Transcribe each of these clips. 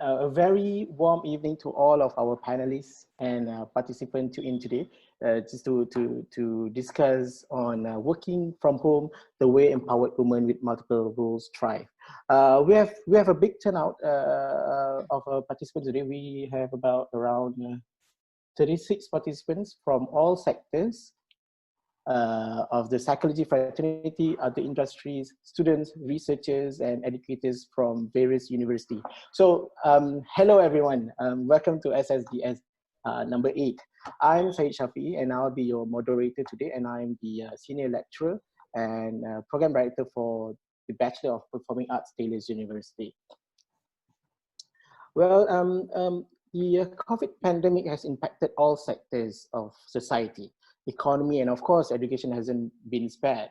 A very warm evening to all of our panelists and participants in today, just to discuss on working from home, the way empowered women with multiple roles thrive. We have a big turnout of participants today. We have about around 36 participants from all sectors of the psychology fraternity, other industries, students, researchers, and educators from various universities. So hello everyone, welcome to SSDS number 8. I'm Syed Shafi and I'll be your moderator today, and I'm the senior lecturer and program director for the Bachelor of Performing Arts, Taylor's University. Well, the COVID pandemic has impacted all sectors of society. Economy, and of course education hasn't been spared.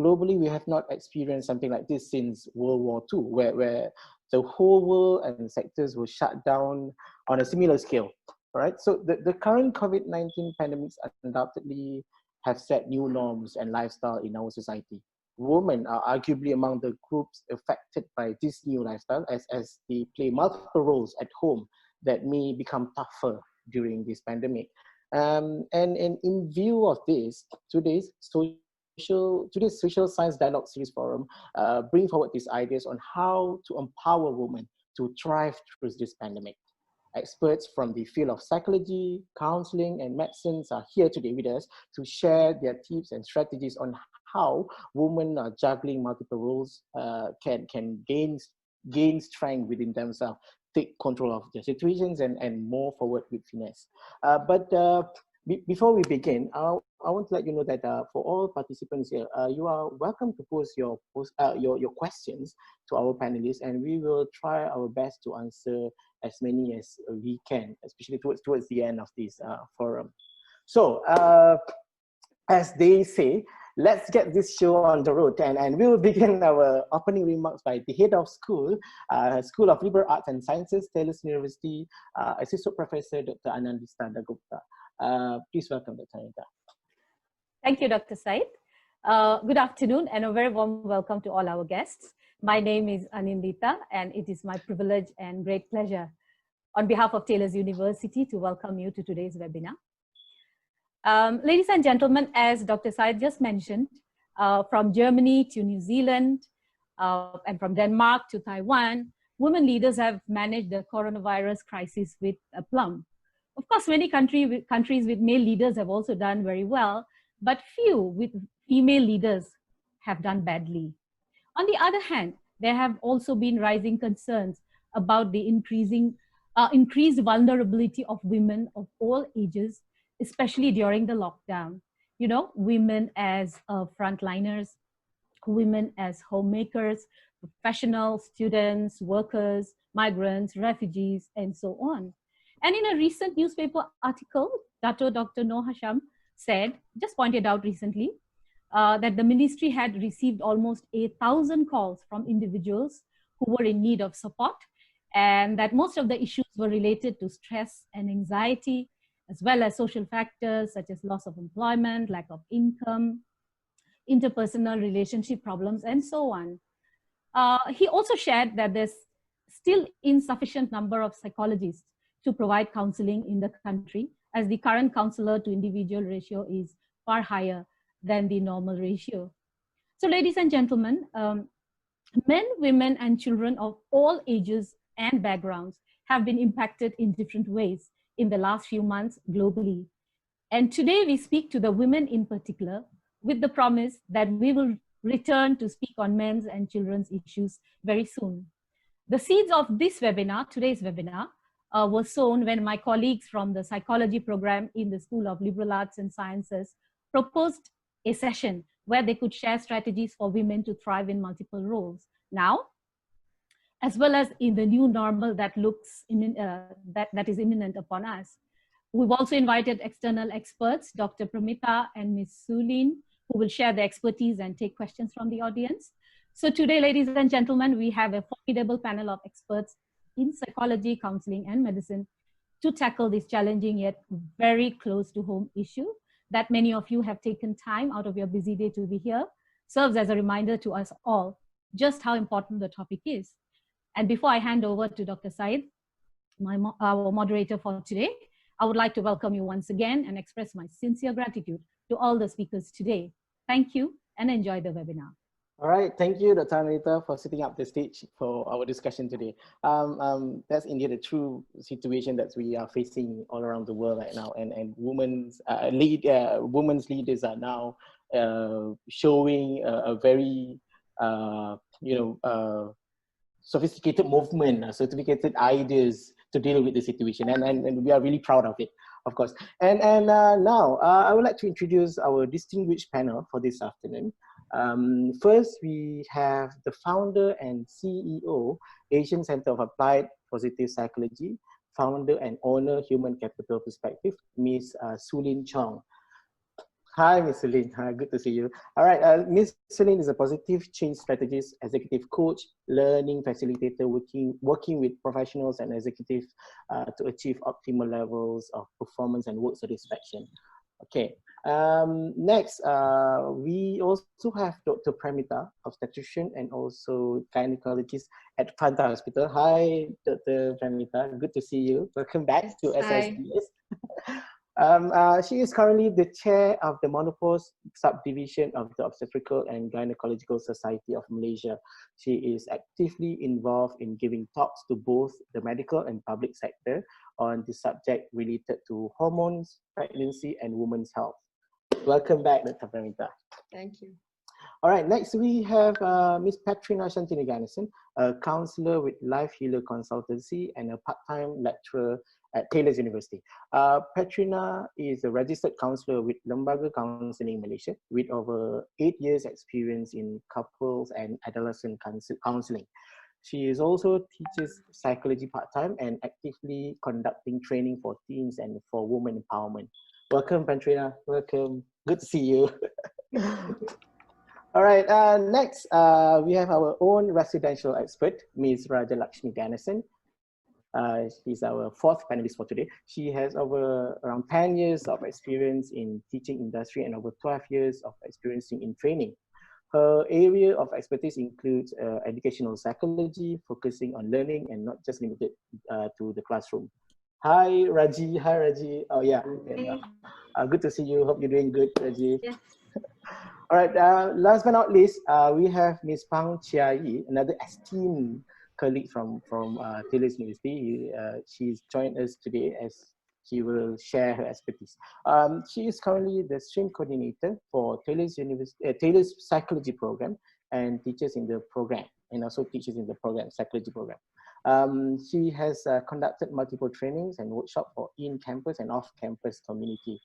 Globally, we have not experienced something like this since World War II, where the whole world and sectors were shut down on a similar scale. All right, so the current COVID-19 pandemics undoubtedly have set new norms and lifestyle in our society. Women are arguably among the groups affected by this new lifestyle, as they play multiple roles at home that may become tougher during this pandemic. And in view of this, today's Social Science Dialogue Series Forum bring forward these ideas on how to empower women to thrive through this pandemic. Experts from the field of psychology, counseling, and medicine are here today with us to share their tips and strategies on how women juggling multiple roles can gain strength within themselves, take control of their situations, and move forward with finesse. Before we begin, I want to let you know that for all participants here, you are welcome to post your questions to our panelists, and we will try our best to answer as many as we can, especially towards the end of this forum. So, as they say, let's get this show on the road, and we will begin our opening remarks by the head of School of Liberal Arts and Sciences, Taylor's University, Associate Professor Dr. Anandita Gupta. Please welcome Dr. Anandita. Thank you, Dr. Syed. Good afternoon and a very warm welcome to all our guests. My name is Anandita, and it is my privilege and great pleasure on behalf of Taylor's University to welcome you to today's webinar. Ladies and gentlemen, as Dr. Syed just mentioned, from Germany to New Zealand and from Denmark to Taiwan, women leaders have managed the coronavirus crisis with aplomb. Of course, many countries with male leaders have also done very well, but few with female leaders have done badly. On the other hand, there have also been rising concerns about the increased vulnerability of women of all ages, especially during the lockdown. You know, women as frontliners, women as homemakers, professionals, students, workers, migrants, refugees, and so on. And in a recent newspaper article, Dr. Noor Hasham just pointed out recently, that the ministry had received almost 8,000 calls from individuals who were in need of support, and that most of the issues were related to stress and anxiety, as well as social factors such as loss of employment, lack of income, interpersonal relationship problems, and so on. He also shared that there's still insufficient number of psychologists to provide counseling in the country, as the current counselor to individual ratio is far higher than the normal ratio. So ladies and gentlemen, men, women, and children of all ages and backgrounds have been impacted in different ways in the last few months globally. And today we speak to the women in particular with the promise that we will return to speak on men's and children's issues very soon. The seeds of this webinar, today's webinar, were sown when my colleagues from the psychology program in the School of Liberal Arts and Sciences proposed a session where they could share strategies for women to thrive in multiple roles now, as well as in the new normal that that is imminent upon us. We've also invited external experts, Dr. Pramita and Ms. Sulynn, who will share their expertise and take questions from the audience. So today, ladies and gentlemen, we have a formidable panel of experts in psychology, counseling, and medicine to tackle this challenging yet very close to home issue that many of you have taken time out of your busy day to be here, serves as a reminder to us all just how important the topic is. And before I hand over to Dr. Syed, our moderator for today. I would like to welcome you once again and express my sincere gratitude to all the speakers today. Thank you and enjoy the webinar. All right, thank you, Dr. Anita, for setting up the stage for our discussion today. That's indeed a true situation that we are facing all around the world right now, and women's leaders are now showing a very sophisticated movement, sophisticated ideas to deal with the situation, and we are really proud of it, of course. And now I would like to introduce our distinguished panel for this afternoon. First, we have the founder and CEO, Asian Center of Applied Positive Psychology, founder and owner, Human Capital Perspective, Ms. Sulynn Chong. Hi, Ms. Sulynn. Good to see you. All right, Ms. Sulynn is a positive change strategist, executive coach, learning facilitator, working with professionals and executives to achieve optimal levels of performance and work satisfaction. Okay. Next, we also have Dr. Pramita, obstetrician and also gynecologist at Panta Hospital. Hi, Dr. Pramita. Good to see you. Welcome back to SSDS. She is currently the chair of the Menopause subdivision of the Obstetrical and Gynecological Society of Malaysia. She is actively involved in giving talks to both the medical and public sector on the subject related to hormones, pregnancy, and women's health. Welcome back, Dr. Pramita. Thank you. All right, next we have Ms. Patrina Shantini-Ganesan, a counselor with Life Healer Consultancy and a part-time lecturer at Taylor's University. Patrina is a registered counselor with Lembaga Counselling Malaysia with over 8 years experience in couples and adolescent counselling. She also teaches psychology part-time and actively conducting training for teens and for women empowerment. Welcome, Patrina. Welcome. Good to see you. All right, next, we have our own residential expert, Ms. Raja Lakshmi Ganesan. She's our fourth panelist for today. She has over around 10 years of experience in teaching industry and over 12 years of experience in training. Her area of expertise includes educational psychology, focusing on learning and not just limited to the classroom. Hi, Raji. Hi, Raji. Oh, yeah. Good to see you. Hope you're doing good, Raji. Yes. All right. Last but not least, we have Ms. Pang Chia Yi, another esteemed colleague from Taylor's University. She's joined us today as she will share her expertise. She is currently the stream coordinator for Taylor's psychology program and teaches in the program, and also teaches in the program, psychology program. She has conducted multiple trainings and workshops for in-campus and off-campus community,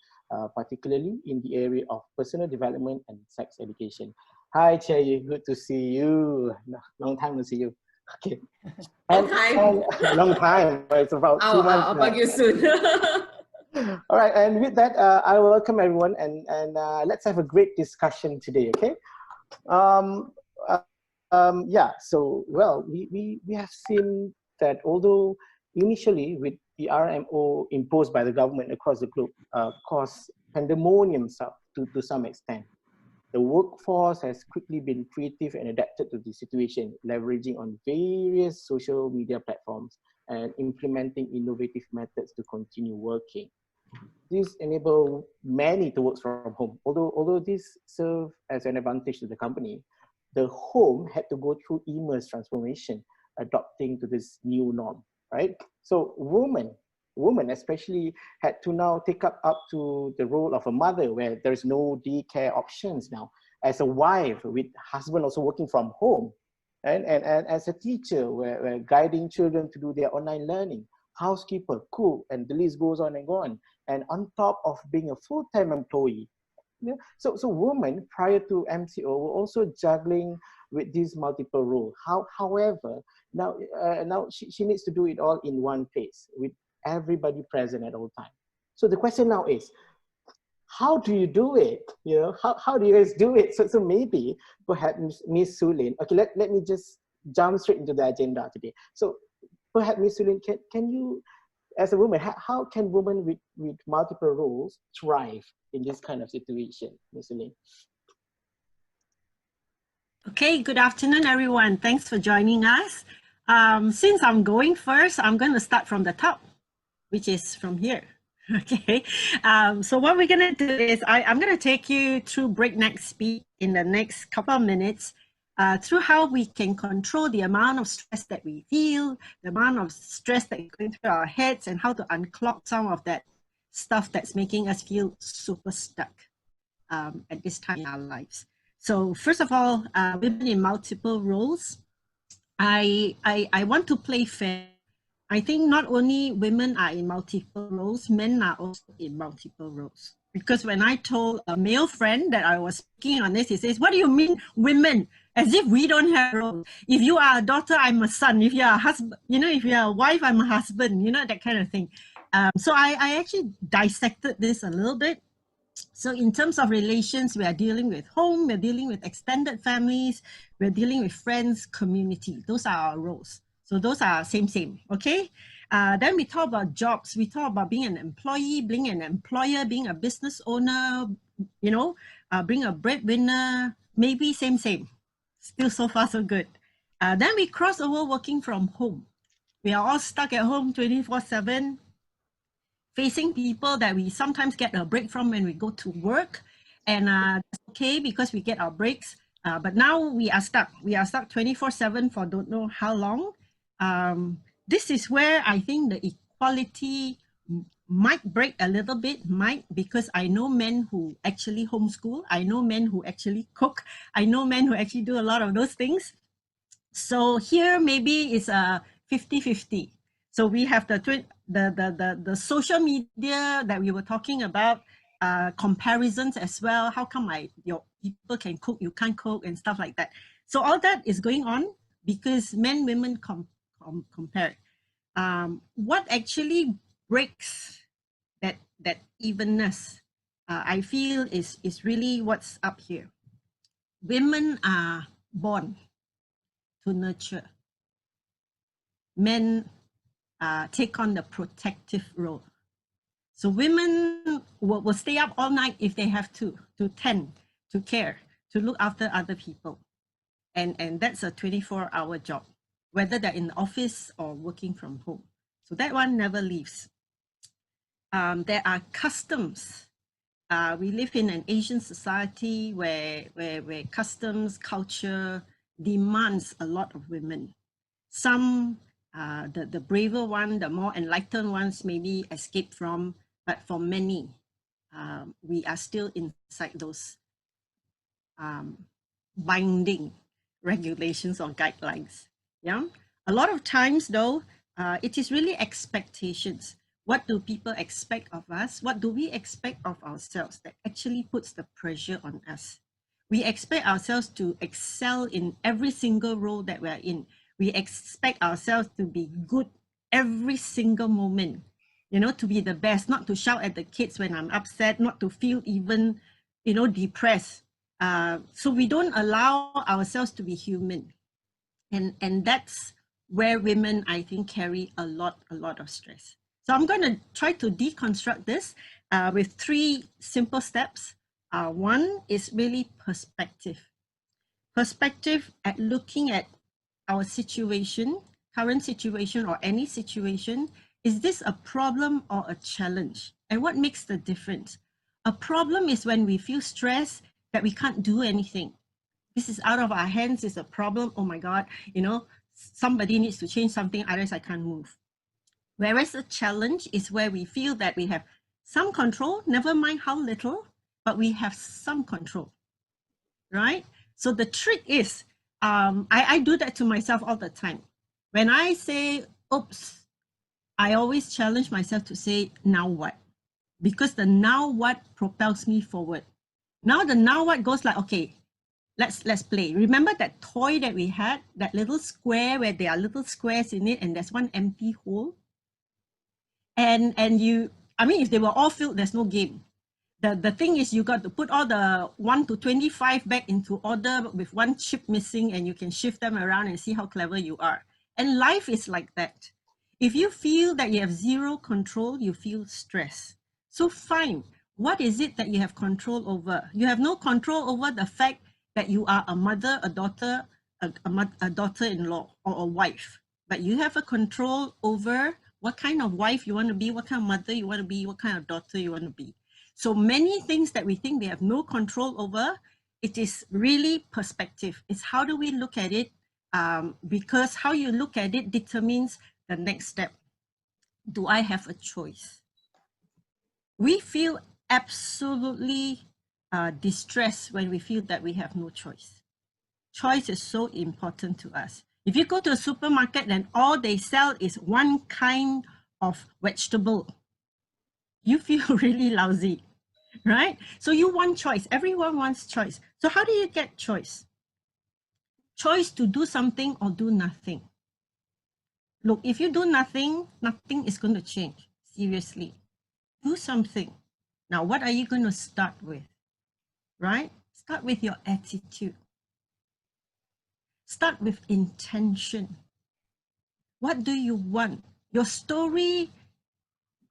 particularly in the area of personal development and sex education. Hi, Chia Yi, good to see you. Long time to see you. Okay. Long time. Long time. It's about 2 months. I'll bug you soon. All right, and with that, I welcome everyone, and let's have a great discussion today. Okay. Yeah. So, well, we have seen that although initially with the RMO imposed by the government across the globe caused pandemonium to some extent, the workforce has quickly been creative and adapted to the situation, leveraging on various social media platforms and implementing innovative methods to continue working. This enabled many to work from home. Although this served as an advantage to the company, the home had to go through immense transformation, adopting to this new norm, right? So women especially had to now take up to the role of a mother, where there's no daycare options now, as a wife with husband also working from home, and as a teacher where guiding children to do their online learning, housekeeper, cook, and the list goes on and on. And on top of being a full-time employee. Yeah. So women prior to MCO were also juggling with these multiple roles. However, now she needs to do it all in one place with everybody present at all times. So the question now is, how do you do it? You know, how do you guys do it? So maybe perhaps Ms. Sulynn, okay, let me just jump straight into the agenda today. So perhaps Ms. Sulynn, can you, as a woman, how can women with multiple roles thrive in this kind of situation, Ms. Sulynn? Okay, good afternoon, everyone. Thanks for joining us. Since I'm going first, I'm going to start from the top, which is from here. Okay. So what we're going to do is I'm going to take you through breakneck speed in the next couple of minutes through how we can control the amount of stress that we feel, the amount of stress that is going through our heads, and how to unclog some of that stuff that's making us feel super stuck at this time in our lives. So first of all, women in multiple roles. I want to play fair. I think not only women are in multiple roles, men are also in multiple roles. Because when I told a male friend that I was speaking on this, he says, what do you mean women? As if we don't have roles. If you are a daughter, I'm a son. If you are a husband, you know, if you are a wife, I'm a husband, you know, that kind of thing. So I actually dissected this a little bit. So in terms of relations, we are dealing with home, we're dealing with extended families, we're dealing with friends, community. Those are our roles. So those are same, okay? Then we talk about jobs. We talk about being an employee, being an employer, being a business owner, you know, being a breadwinner, maybe same. Still so far so good. Then we cross over working from home. We are all stuck at home 24/7. Facing people that we sometimes get a break from when we go to work, and that's okay because we get our breaks. But now we are stuck. We are stuck 24/7 for don't know how long. This is where I think the equality might break a little bit, because I know men who actually homeschool. I know men who actually cook. I know men who actually do a lot of those things. So here maybe it's a 50-50. So we have the social media that we were talking about, comparisons as well. How come your people can cook, you can't cook, and stuff like that. So all that is going on because men, women compare. What actually breaks that evenness, I feel is really what's up here. Women are born to nurture. Men take on the protective role. So women will stay up all night if they have to tend, to care, to look after other people. And that's a 24-hour job, whether they're in the office or working from home. So that one never leaves. There are customs. We live in an Asian society where customs, culture demands a lot of women. Some, the braver one, the more enlightened ones maybe escape from, but for many, we are still inside those binding regulations or guidelines. Yeah, a lot of times though, it is really expectations. What do people expect of us? What do we expect of ourselves that actually puts the pressure on us? We expect ourselves to excel in every single role that we're in. We expect ourselves to be good every single moment, you know, to be the best, not to shout at the kids when I'm upset, not to feel even, you know, depressed. So we don't allow ourselves to be human. And that's where women, I think, carry a lot of stress. So I'm going to try to deconstruct this with 3 simple steps. One is really perspective. Perspective at looking at our situation, current situation or any situation. Is this a problem or a challenge? And what makes the difference? A problem is when we feel stressed that we can't do anything. This is out of our hands, it's a problem. Oh my God, you know, somebody needs to change something, otherwise I can't move. Whereas a challenge is where we feel that we have some control, never mind how little, but we have some control, right? So the trick is, I do that to myself all the time. When I say, oops, I always challenge myself to say, now what? Because the now what propels me forward. Now the now what goes like, okay, let's play. Remember that toy that we had, that little square where there are little squares in it and there's one empty hole? And you, I mean, if they were all filled, there's no game. The thing is, you got to put all the 1 to 25 back into order with one chip missing, and you can shift them around and see how clever you are. And life is like that. If you feel that you have zero control, you feel stress. So fine, what is it that you have control over? You have no control over the fact that you are a mother, a daughter, a daughter-in-law, or a wife. but you have a control over what kind of wife you want to be, what kind of mother you want to be, what kind of daughter you want to be. So many things that we think we have no control over, it is really perspective. It's how do we look at it, because how you look at it determines the next step. Do I have a choice? We feel absolutely distressed when we feel that we have no choice. Choice is so important to us. If you go to a supermarket and all they sell is one kind of vegetable, you feel really lousy, right? So you want choice. Everyone wants choice. So how do you get choice? Choice to do something or do nothing. Look, if you do nothing, nothing is going to change. Seriously. Do something. Now, what are you going to start with? Right? Start with your attitude. Start with intention. What do you want? Your story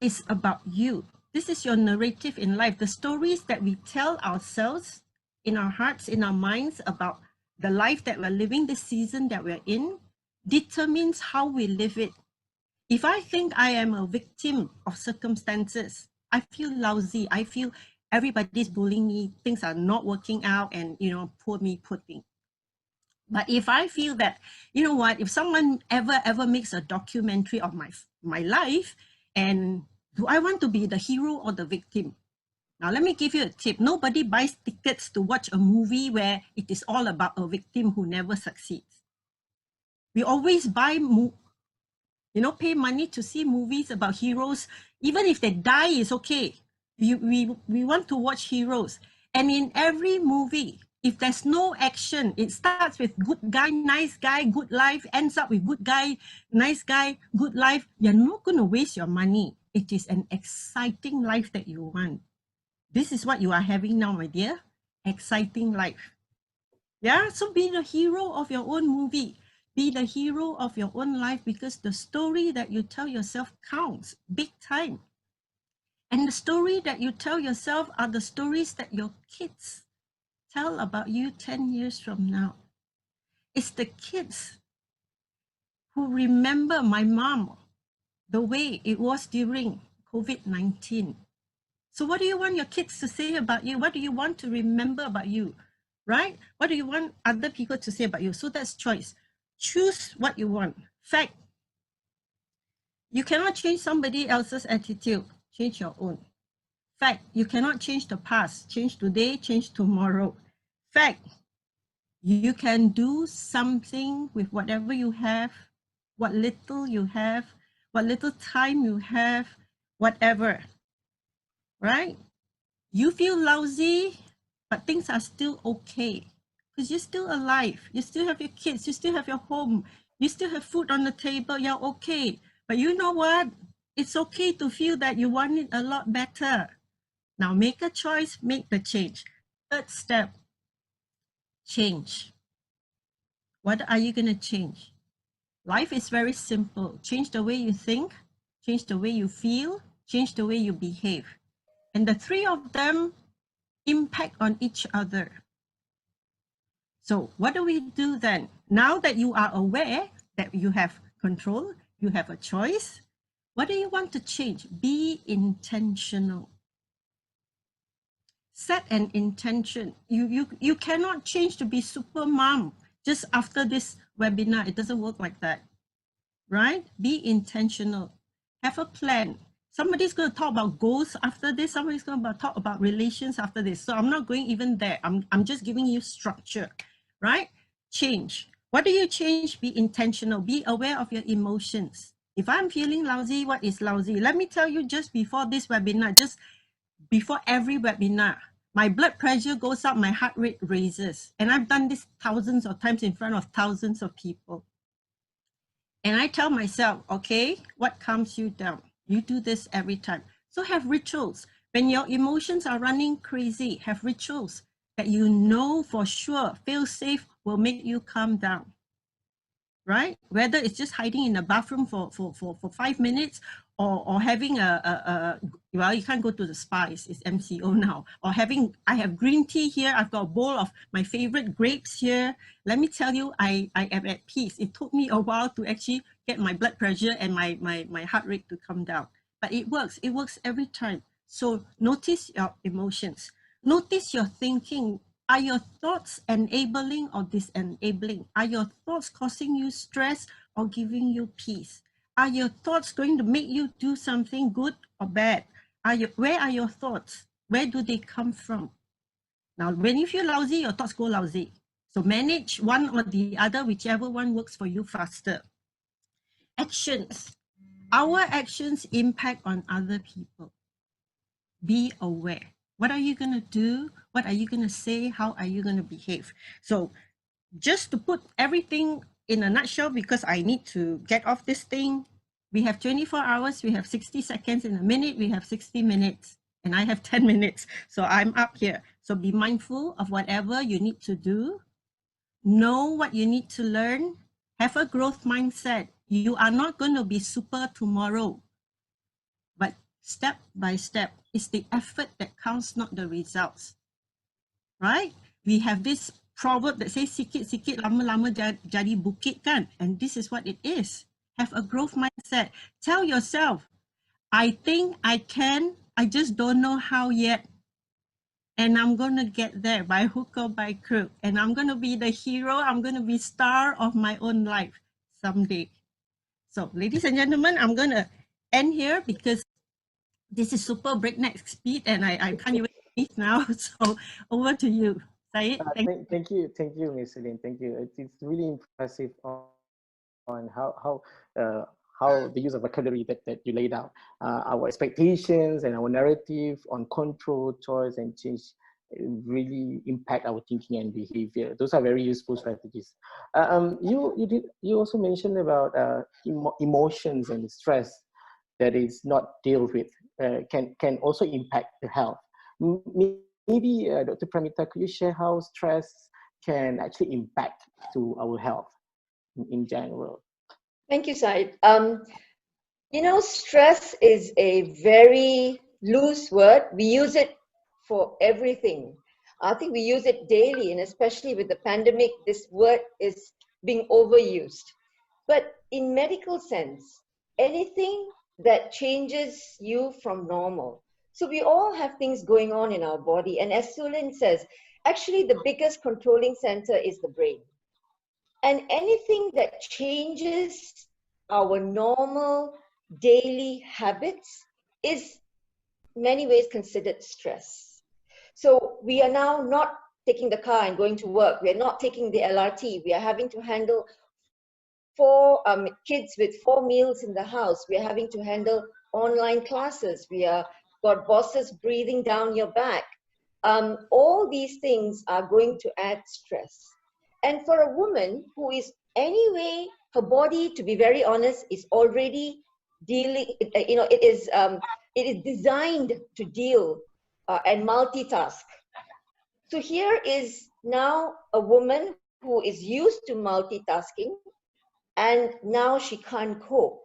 is about you. This is your narrative in life. The stories that we tell ourselves in our hearts, in our minds about the life that we're living, the season that we're in, determines how we live it. If I think I am a victim of circumstances, I feel lousy. I feel everybody's bullying me. Things are not working out and, poor me, poor thing. But if I feel that, you know what, if someone ever makes a documentary of my life, and do I want to be the hero or the victim? Now, let me give you a tip. Nobody buys tickets to watch a movie where it is all about a victim who never succeeds. We always buy, pay money to see movies about heroes. Even if they die, it's okay. We want to watch heroes. And in every movie, if there's no action, it starts with good guy, good life, ends up with good guy, nice guy, good life. You're not going to waste your money. It is an exciting life that you want. This is what you are having now, my dear. Exciting life. Yeah, so be the hero of your own movie. Be the hero of your own life, because the story that you tell yourself counts big time. And the story that you tell yourself are the stories that your kids tell about you 10 years from now. It's the kids who remember my mom the way it was during COVID-19. So what do you want your kids to say about you? What do you want to remember about you, right? What do you want other people to say about you? So that's choice. Choose what you want. Fact, you cannot change somebody else's attitude. Change your own. Fact, you cannot change the past. Change today, change tomorrow. Fact, you can do something with whatever you have, what little you have, what little time you have, whatever, right? You feel lousy, but things are still okay because you're still alive. You still have your kids, you still have your home, you still have food on the table, you're okay. But you know what? It's okay to feel that you want it a lot better. Now make a choice, make the change. Third step, change. What are you going to change? Life is very simple. Change the way you think, change the way you feel, change the way you behave. And the three of them impact on each other. So what do we do then? Now that you are aware that you have control, you have a choice, what do you want to change? Be intentional. Set an intention. You cannot change to be super mom just after this webinar. It doesn't work like that, right? Be intentional. Have a plan. Somebody's going to talk about goals after this. Somebody's going to talk about relations after this. So I'm not going even there. I'm just giving you structure, right? Change. What do you change? Be intentional. Be aware of your emotions. If I'm feeling lousy, what is lousy? Let me tell you, just before this webinar, just before every webinar, my blood pressure goes up, my heart rate raises. And I've done this thousands of times in front of thousands of people. And I tell myself, okay, what calms you down? You do this every time. So have rituals. When your emotions are running crazy, have rituals that you know for sure, feel safe, will make you calm down, right? Whether it's just hiding in the bathroom for 5 minutes, or having well, you can't go to the spa, it's MCO now, or I have green tea here, I've got a bowl of my favorite grapes here. Let me tell you, I am at peace. It took me a while to actually get my blood pressure and my heart rate to come down. But it works every time. So notice your emotions. Notice your thinking. Are your thoughts enabling or disenabling? Are your thoughts causing you stress or giving you peace? Are your thoughts going to make you do something good or bad? Where are your thoughts? Where do they come from? Now, when you feel lousy, your thoughts go lousy. So manage one or the other, whichever one works for you faster. Actions. Our actions impact on other people. Be aware. What are you going to do? What are you going to say? How are you going to behave? So just to put everything in a nutshell, because I need to get off this thing, we have 24 hours, we have 60 seconds, in a minute, we have 60 minutes, and I have 10 minutes. So I'm up here. So be mindful of whatever you need to do. Know what you need to learn. Have a growth mindset. You are not going to be super tomorrow, but step by step. It's the effort that counts, not the results. Right? We have this proverb that says sikit-sikit lama-lama jadi bukit kan, and this is what it is. Have a growth mindset. Tell yourself, I think I can, I just don't know how yet, and I'm going to get there by hook or by crook, and I'm going to be the hero, I'm going to be star of my own life someday. So ladies and gentlemen, I'm going to end here because this is super breakneck speed and I can't even speak now. So over to you. Said. Thank you, Ms. Sulynn. Thank you. It's really impressive on how the use of vocabulary that you laid out, our expectations and our narrative on control, choice, and change really impact our thinking and behavior. Those are very useful strategies. You also mentioned about emotions and stress that is not dealt with can also impact the health. Maybe Dr. Pramita, could you share how stress can actually impact to our health in general? Thank you, Said. You know, stress is a very loose word. We use it for everything. I think we use it daily, and especially with the pandemic, this word is being overused. But in medical sense, anything that changes you from normal. So we all have things going on in our body. And as Sulynn says, actually the biggest controlling center is the brain. And anything that changes our normal daily habits is many ways considered stress. So we are now not taking the car and going to work. We are not taking the LRT. We are having to handle 4 kids with 4 meals in the house. We are having to handle online classes. We are got bosses breathing down your back. All these things are going to add stress. And for a woman who is anyway, her body, to be very honest, is already dealing, you know, it is designed to deal and multitask. So here is now a woman who is used to multitasking, and now she can't cope.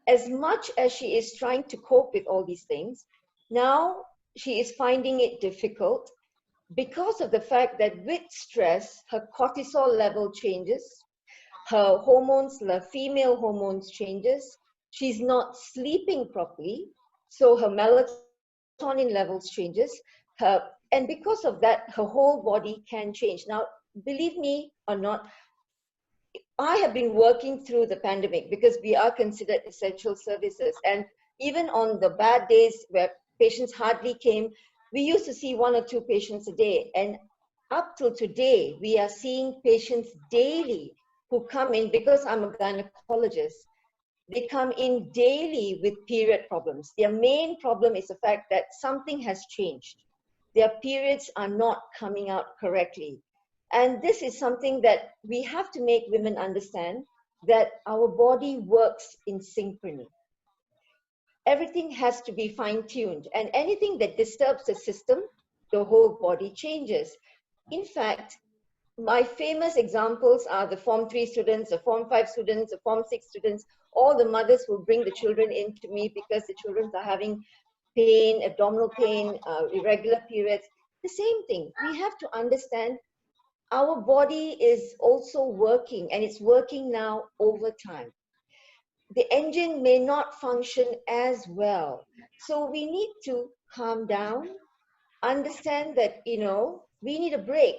As much as she is trying to cope with all these things, now she is finding it difficult because of the fact that with stress, her cortisol level changes, her hormones, the female hormones changes, she's not sleeping properly, so her melatonin levels changes, and because of that, her whole body can change. Now, believe me or not, I have been working through the pandemic because we are considered essential services. And even on the bad days where patients hardly came, we used to see 1 or 2 patients a day. And up till today, we are seeing patients daily who come in, because I'm a gynecologist, they come in daily with period problems. Their main problem is the fact that something has changed. Their periods are not coming out correctly. And this is something that we have to make women understand, that our body works in synchrony. Everything has to be fine-tuned, and anything that disturbs the system, the whole body changes. In fact, my famous examples are the Form 3 students, the Form 5 students, the Form 6 students. All the mothers will bring the children in to me because the children are having pain, abdominal pain, irregular periods. The same thing. We have to understand our body is also working, and it's working now over time. the engine may not function as well. So we need to calm down, understand that, you know, we need a break.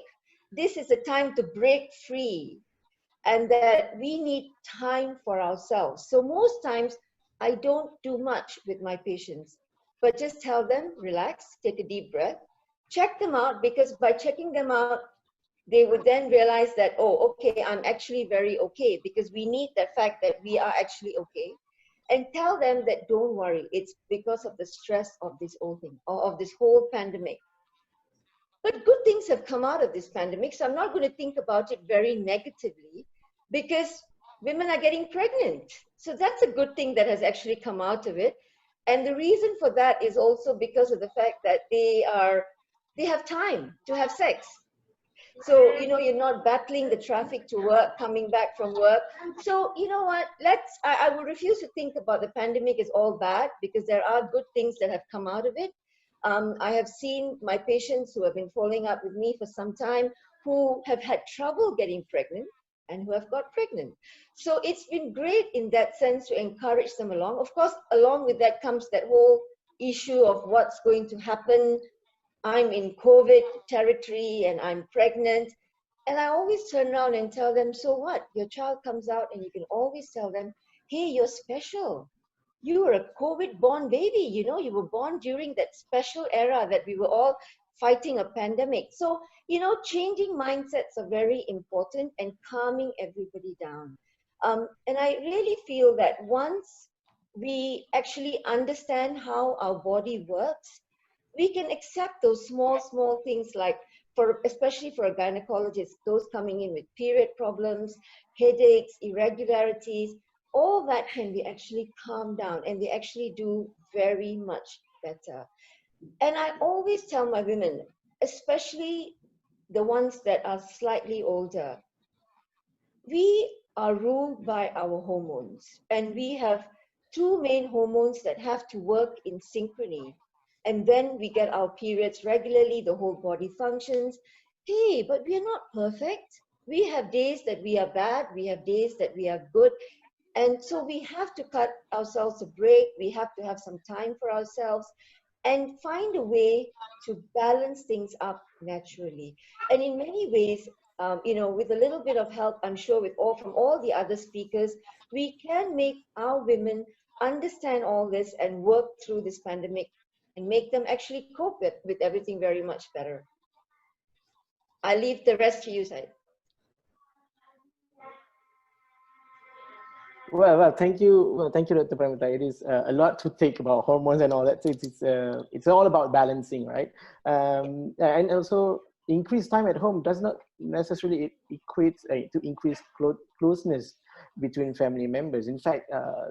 This is a time to break free, and that we need time for ourselves. So most times I don't do much with my patients, but just tell them, relax, take a deep breath, check them out, because by checking them out, they would then realize that, oh, okay, I'm actually very okay, because we need the fact that we are actually okay. And tell them that don't worry, it's because of the stress of this whole thing, or of this whole pandemic. But good things have come out of this pandemic, so I'm not going to think about it very negatively, because women are getting pregnant. So that's a good thing that has actually come out of it. And the reason for that is also because of the fact that they have time to have sex. So, you know, you're not battling the traffic to work, coming back from work. So, you know what, I will refuse to think about the pandemic as all bad, because there are good things that have come out of it. I have seen my patients who have been following up with me for some time who have had trouble getting pregnant and who have got pregnant. So it's been great in that sense to encourage them along. Of course, along with that comes that whole issue of what's going to happen. I'm in COVID territory and I'm pregnant. And I always turn around and tell them, so what? Your child comes out and you can always tell them, hey, you're special. You were a COVID-born baby. You know, you were born during that special era that we were all fighting a pandemic. So, you know, changing mindsets are very important, and calming everybody down. And I really feel that once we actually understand how our body works, we can accept those small things, like especially for a gynecologist, those coming in with period problems, headaches, irregularities, all that can be actually calmed down, and they actually do very much better. And I always tell my women, especially the ones that are slightly older, we are ruled by our hormones, and we have two main hormones that have to work in synchrony. And then we get our periods regularly, the whole body functions. Hey, but we are not perfect. We have days that we are bad, we have days that we are good. And so we have to cut ourselves a break. We have to have some time for ourselves and find a way to balance things up naturally. And in many ways, you know, with a little bit of help, I'm sure from all the other speakers, we can make our women understand all this and work through this pandemic and make them actually cope with everything very much better. I leave the rest to you, Syed. Well, thank you. Well, thank you, Dr. Pramita. It is a lot to think about hormones and all that. So it's all about balancing, right? And also, increased time at home does not necessarily equate to increased closeness between family members. In fact,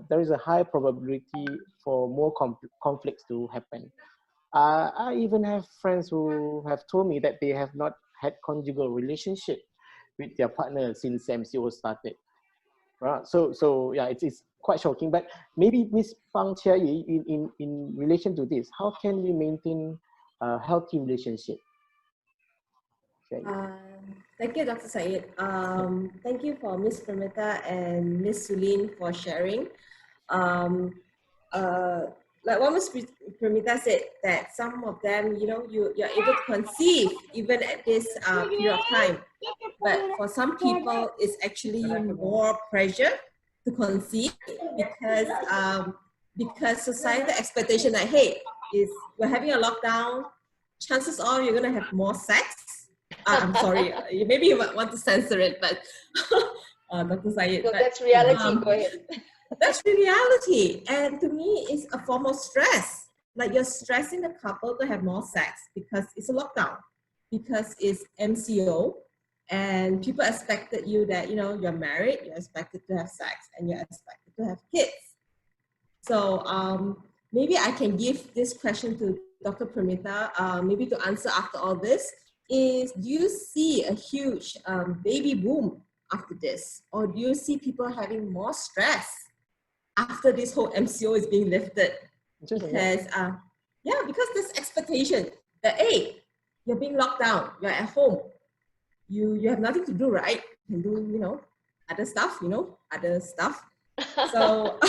there is a high probability for more conflicts to happen. I even have friends who have told me that they have not had conjugal relationship with their partner since MCO started. Right. So yeah, it's quite shocking. But maybe Ms. Pang Chia Yi, in relation to this, how can we maintain a healthy relationship? Thank you, Dr. Syed. Thank you for Ms. Pramita and Ms. Sulynn for sharing. Like what Ms. Pramita said, that some of them, you know, you're able to conceive even at this period of time. But for some people, it's actually more pressure to conceive because societal expectation that, hey, we're having a lockdown, chances are you're going to have more sex. I'm sorry, maybe you might want to censor it, but Dr. Syed. No, that's reality. Go ahead. That's the reality. And to me, it's a form of stress. Like you're stressing the couple to have more sex because it's a lockdown, because it's MCO, and people expected you that, you know, you're married, you're expected to have sex, and you're expected to have kids. So maybe I can give this question to Dr. Pramita, maybe to answer after all this, is do you see a huge baby boom after this? Or do you see people having more stress after this whole MCO is being lifted? Because, because there's expectation that, hey, you're being locked down, you're at home, you have nothing to do, right? You can do, you know, other stuff. So,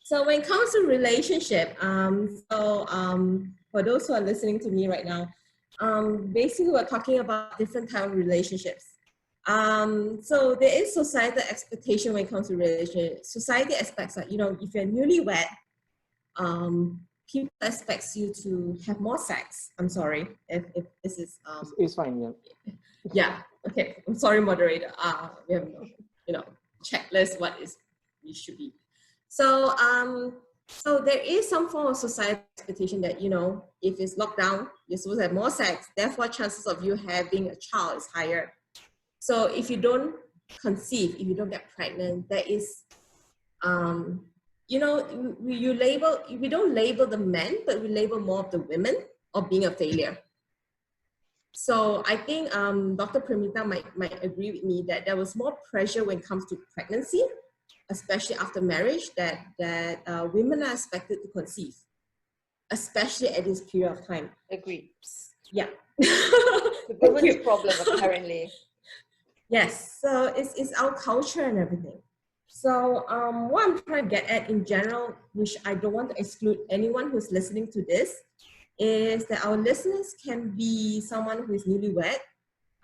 so when it comes to relationship, for those who are listening to me right now, basically we're talking about different type of relationships. So there is societal expectation when it comes to relationships. Society expects that, you know, if you're newlywed, people expects you to have more sex. I'm sorry if this is it's fine, yeah. yeah, okay, I'm sorry, moderator. We have no, you know, checklist what is we should be. So so there is some form of societal expectation that, you know, if it's locked down, you're supposed to have more sex, therefore chances of you having a child is higher. So if you don't conceive, if you don't get pregnant, there is you know, we don't label the men, but we label more of the women of being a failure. So I think Dr. Premita might agree with me that there was more pressure when it comes to pregnancy, especially after marriage, that women are expected to conceive, especially at this period of time. Agree. Yeah. The women's problem, apparently. Yes, so it's our culture and everything. So what I'm trying to get at in general, which I don't want to exclude anyone who's listening to this, is that our listeners can be someone who is newlywed.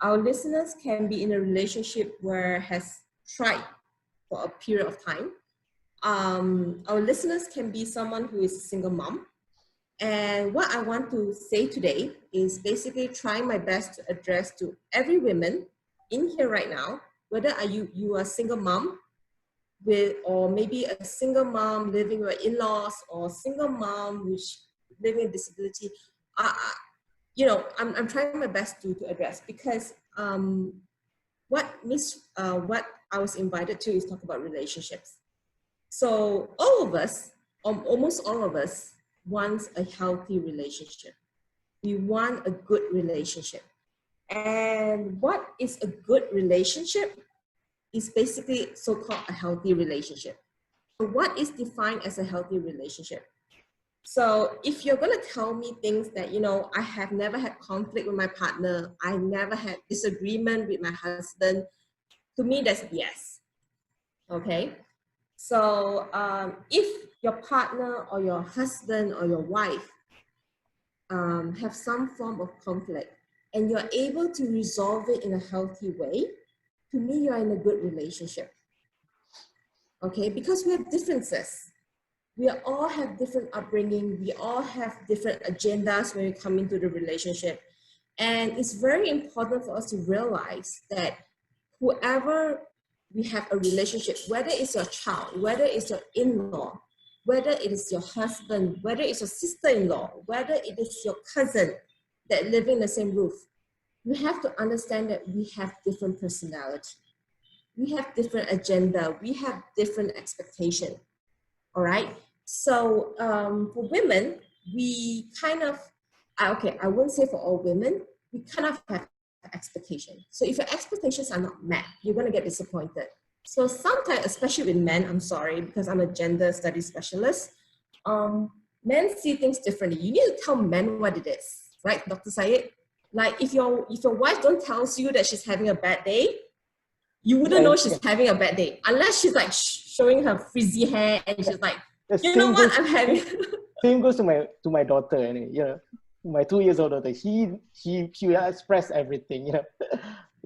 Our listeners can be in a relationship where has tried for a period of time. Our listeners can be someone who is a single mom. And what I want to say today is basically trying my best to address to every woman in here right now, whether you are a single mom with, or maybe a single mom living with in-laws, or single mom which living with disability. You know, I'm trying my best to address, because what I was invited to is talk about relationships. So all of us, almost all of us, wants a healthy relationship. We want a good relationship. And what is a good relationship is basically so-called a healthy relationship. So what is defined as a healthy relationship? So if you're gonna tell me things that, you know, I have never had conflict with my partner, I never had disagreement with my husband, to me that's BS, okay? So if your partner or your husband or your wife have some form of conflict and you're able to resolve it in a healthy way, to me, you're in a good relationship, okay? Because we have differences. We all have different upbringing. We all have different agendas when we come into the relationship. And it's very important for us to realize that whoever we have a relationship, whether it's your child, whether it's your in-law, whether it is your husband, whether it's your sister-in-law, whether it is your cousin that live in the same roof, we have to understand that we have different personality. We have different agenda. We have different expectation. All right. So for women, we kind of, okay, I wouldn't say for all women, we kind of have expectation. So if your expectations are not met, you're going to get disappointed. So sometimes, especially with men, I'm sorry, because I'm a gender studies specialist, men see things differently. You need to tell men what it is, right, Dr. Syed? Like if your wife don't tells you that she's having a bad day, you wouldn't know she's having a bad day unless she's like showing her frizzy hair and she's like, you know what, I'm having. Same goes to my daughter, and you know, my 2-year-old daughter. She will express everything, you know.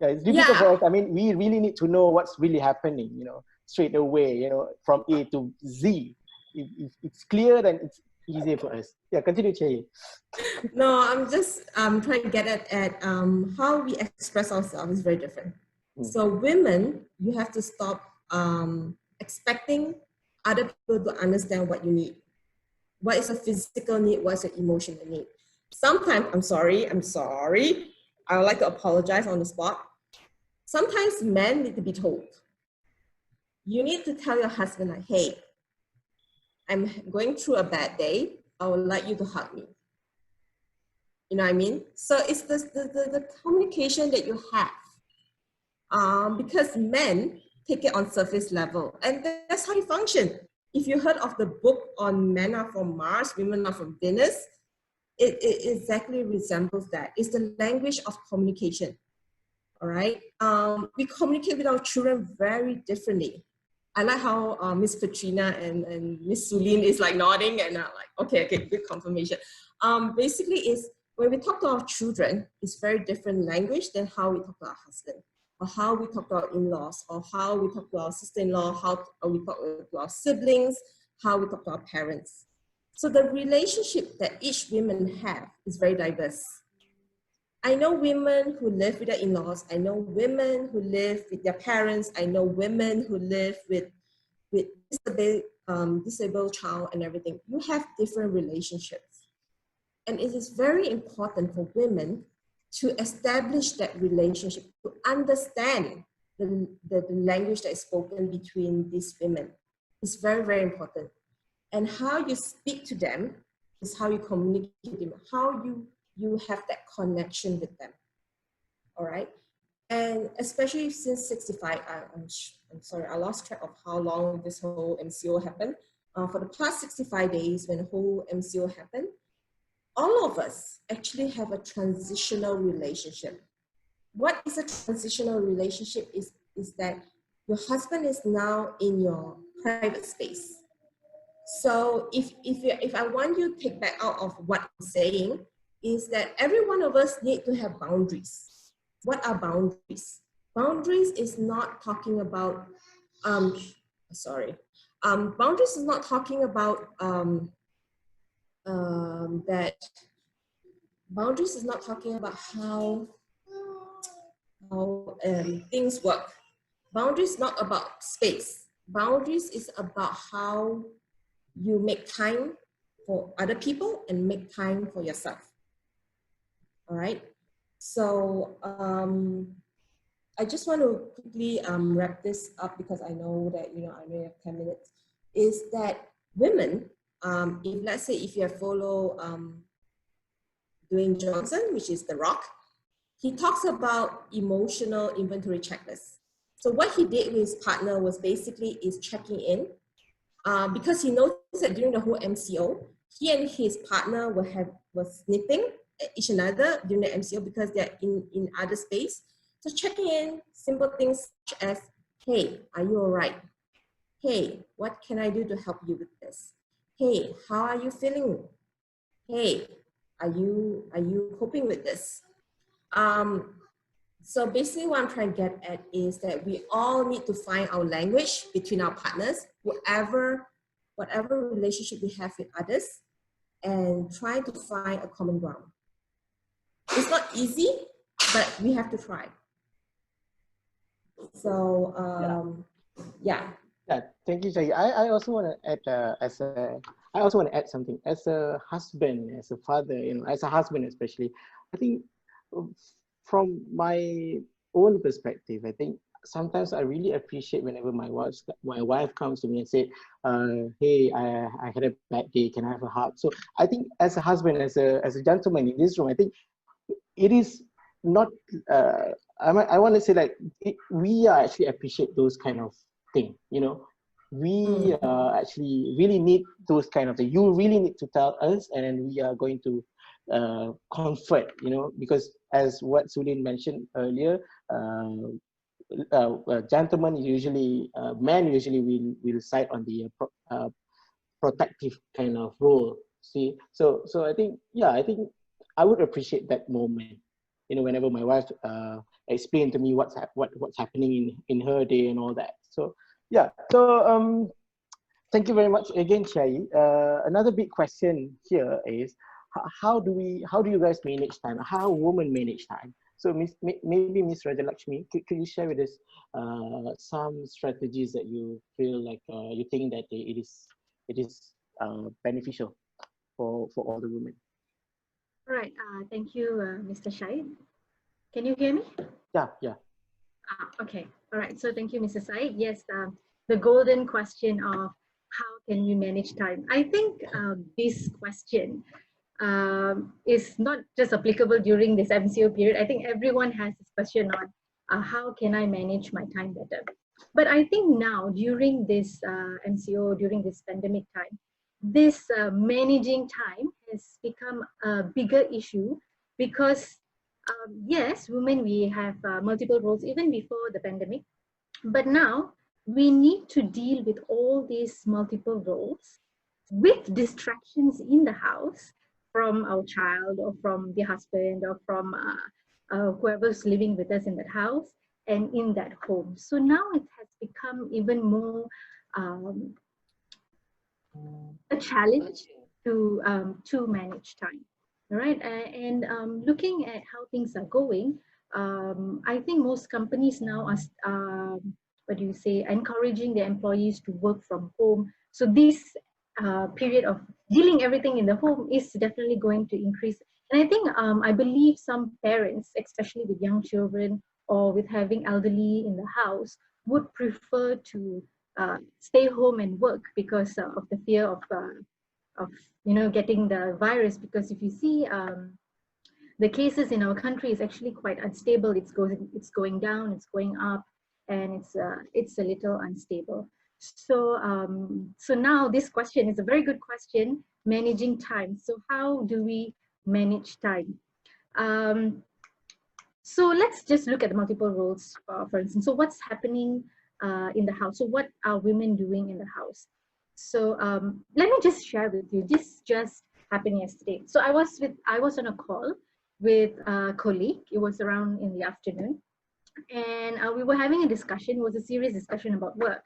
Yeah, it's difficult for us. I mean, we really need to know what's really happening, you know, straight away, you know, from A to Z. If it's clear, then it's easier for us. Yeah, continue, Chay. No, I'm just trying to get at how we express ourselves is very different. So women, you have to stop expecting other people to understand what you need. What is a physical need? What's an emotional need? Sometimes, I'm sorry. I would like to apologize on the spot. Sometimes men need to be told. You need to tell your husband like, hey, I'm going through a bad day. I would like you to hug me. You know what I mean? So it's the communication that you have. Because men take it on surface level, and that's how you function. If you heard of the book on Men Are From Mars, Women Are From Venus, it exactly resembles that. It's the language of communication. all right? We communicate with our children very differently. I like how Miss Katrina and Miss Sulynn is like nodding and like, okay, good confirmation. Basically is when we talk to our children, it's very different language than how we talk to our husband, or how we talk to our in-laws, or how we talk to our sister-in-law, how we talk to our siblings, how we talk to our parents. So the relationship that each woman have is very diverse. I know women who live with their in-laws. I know women who live with their parents. I know women who live with disabled child and everything. You have different relationships. And it is very important for women to establish that relationship, to understand the language that is spoken between these women. It's very, very important. And how you speak to them is how you communicate with them, how you have that connection with them, all right? And especially since 65, I'm sorry, I lost track of how long this whole MCO happened. For the past 65 days, when the whole MCO happened, all of us actually have a transitional relationship. What is a transitional relationship is that your husband is now in your private space. So if I want you to take back out of what I'm saying, is that every one of us need to have boundaries. What are boundaries? Boundaries is not talking about, boundaries is not talking about that, boundaries is not talking about how things work. Boundaries is not about space. Boundaries is about how you make time for other people and make time for yourself. All right. So I just want to quickly wrap this up because I know that, I only have 10 minutes, is that women, if let's say if you follow Dwayne Johnson, which is The Rock, he talks about emotional inventory checklist. So what he did with his partner was basically is checking in because he noticed that during the whole MCO, he and his partner were snipping at each another during the MCO because they're in other space. So checking in, simple things such as, hey, are you all right? Hey, what can I do to help you with this? Hey, how are you feeling? Hey, are you coping with this? So basically what I'm trying to get at is that we all need to find our language between our partners, whatever relationship we have with others, and try to find a common ground. It's not easy, but we have to try. So yeah. Thank you, Jai. I also want to add something. As a husband, as a father, as a husband especially, I think from my own perspective, I think sometimes I really appreciate whenever my wife comes to me and say, hey, I had a bad day, can I have a hug? So I think as a husband, as a gentleman in this room, I think it is not, I want to say like, we actually appreciate those kind of thing, we actually really need those kind of things. You really need to tell us, and then we are going to comfort, because as what Sulynn mentioned earlier, gentlemen usually, men usually will side on the protective kind of role. See, so I think, I think I would appreciate that moment, whenever my wife explained to me what's happening in her day and all that. So so thank you very much again, Chai. Another big question here is, how do you guys manage time? How women manage time? So maybe Miss Rajalakshmi, could you share with us some strategies that you feel like you think that it is beneficial for all the women? All right. Thank you, Mr. Shai. Can you hear me? Yeah. Okay. All right. So thank you, Mr. Said. Yes, the golden question of how can we manage time? I think this question is not just applicable during this MCO period. I think everyone has this question on how can I manage my time better? But I think now during this MCO, during this pandemic time, this managing time has become a bigger issue because yes, women, we have multiple roles even before the pandemic, but now we need to deal with all these multiple roles with distractions in the house from our child or from the husband or from whoever's living with us in that house and in that home. So now it has become even more a challenge to manage time. All right, and looking at how things are going, I think most companies now are what do you say, encouraging their employees to work from home. So this period of dealing everything in the home is definitely going to increase. And I think I believe some parents, especially with young children or with having elderly in the house, would prefer to stay home and work because of the fear of getting the virus. Because if you see the cases in our country is actually quite unstable. It's going down, it's going up, and it's a little unstable. So now this question is a very good question, managing time. So how do we manage time? So let's just look at the multiple roles, for instance. So what's happening in the house? So what are women doing in the house? So let me just share with you. This just happened yesterday. So I was on a call with a colleague. It was around in the afternoon, and we were having a discussion. It was a serious discussion about work.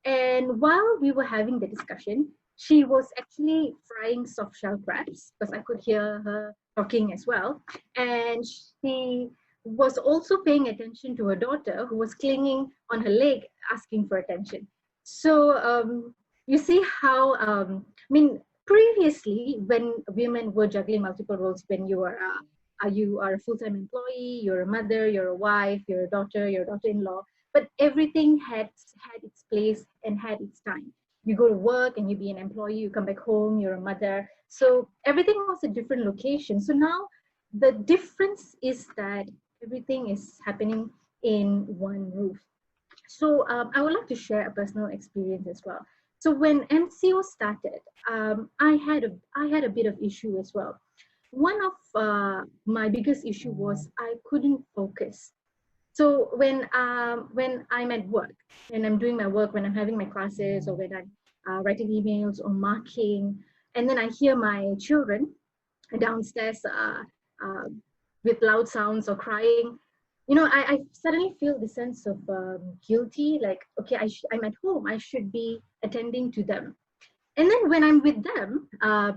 And while we were having the discussion, she was actually frying soft shell crabs because I could hear her talking as well. And she was also paying attention to her daughter, who was clinging on her leg, asking for attention. So you see how, I mean, previously when women were juggling multiple roles, when you are a full-time employee, you're a mother, you're a wife, you're a daughter-in-law, but everything had its place and had its time. You go to work and you be an employee, you come back home, you're a mother. So everything was a different location. So now the difference is that everything is happening in one roof. So I would like to share a personal experience as well. So when MCO started, I had a bit of issue as well. One of my biggest issue was I couldn't focus. So when I'm at work, when I'm doing my work, when I'm having my classes, or when I'm writing emails or marking, and then I hear my children downstairs with loud sounds or crying, I suddenly feel the sense of guilty, like, okay, I'm at home, I should be attending to them. And then when I'm with them,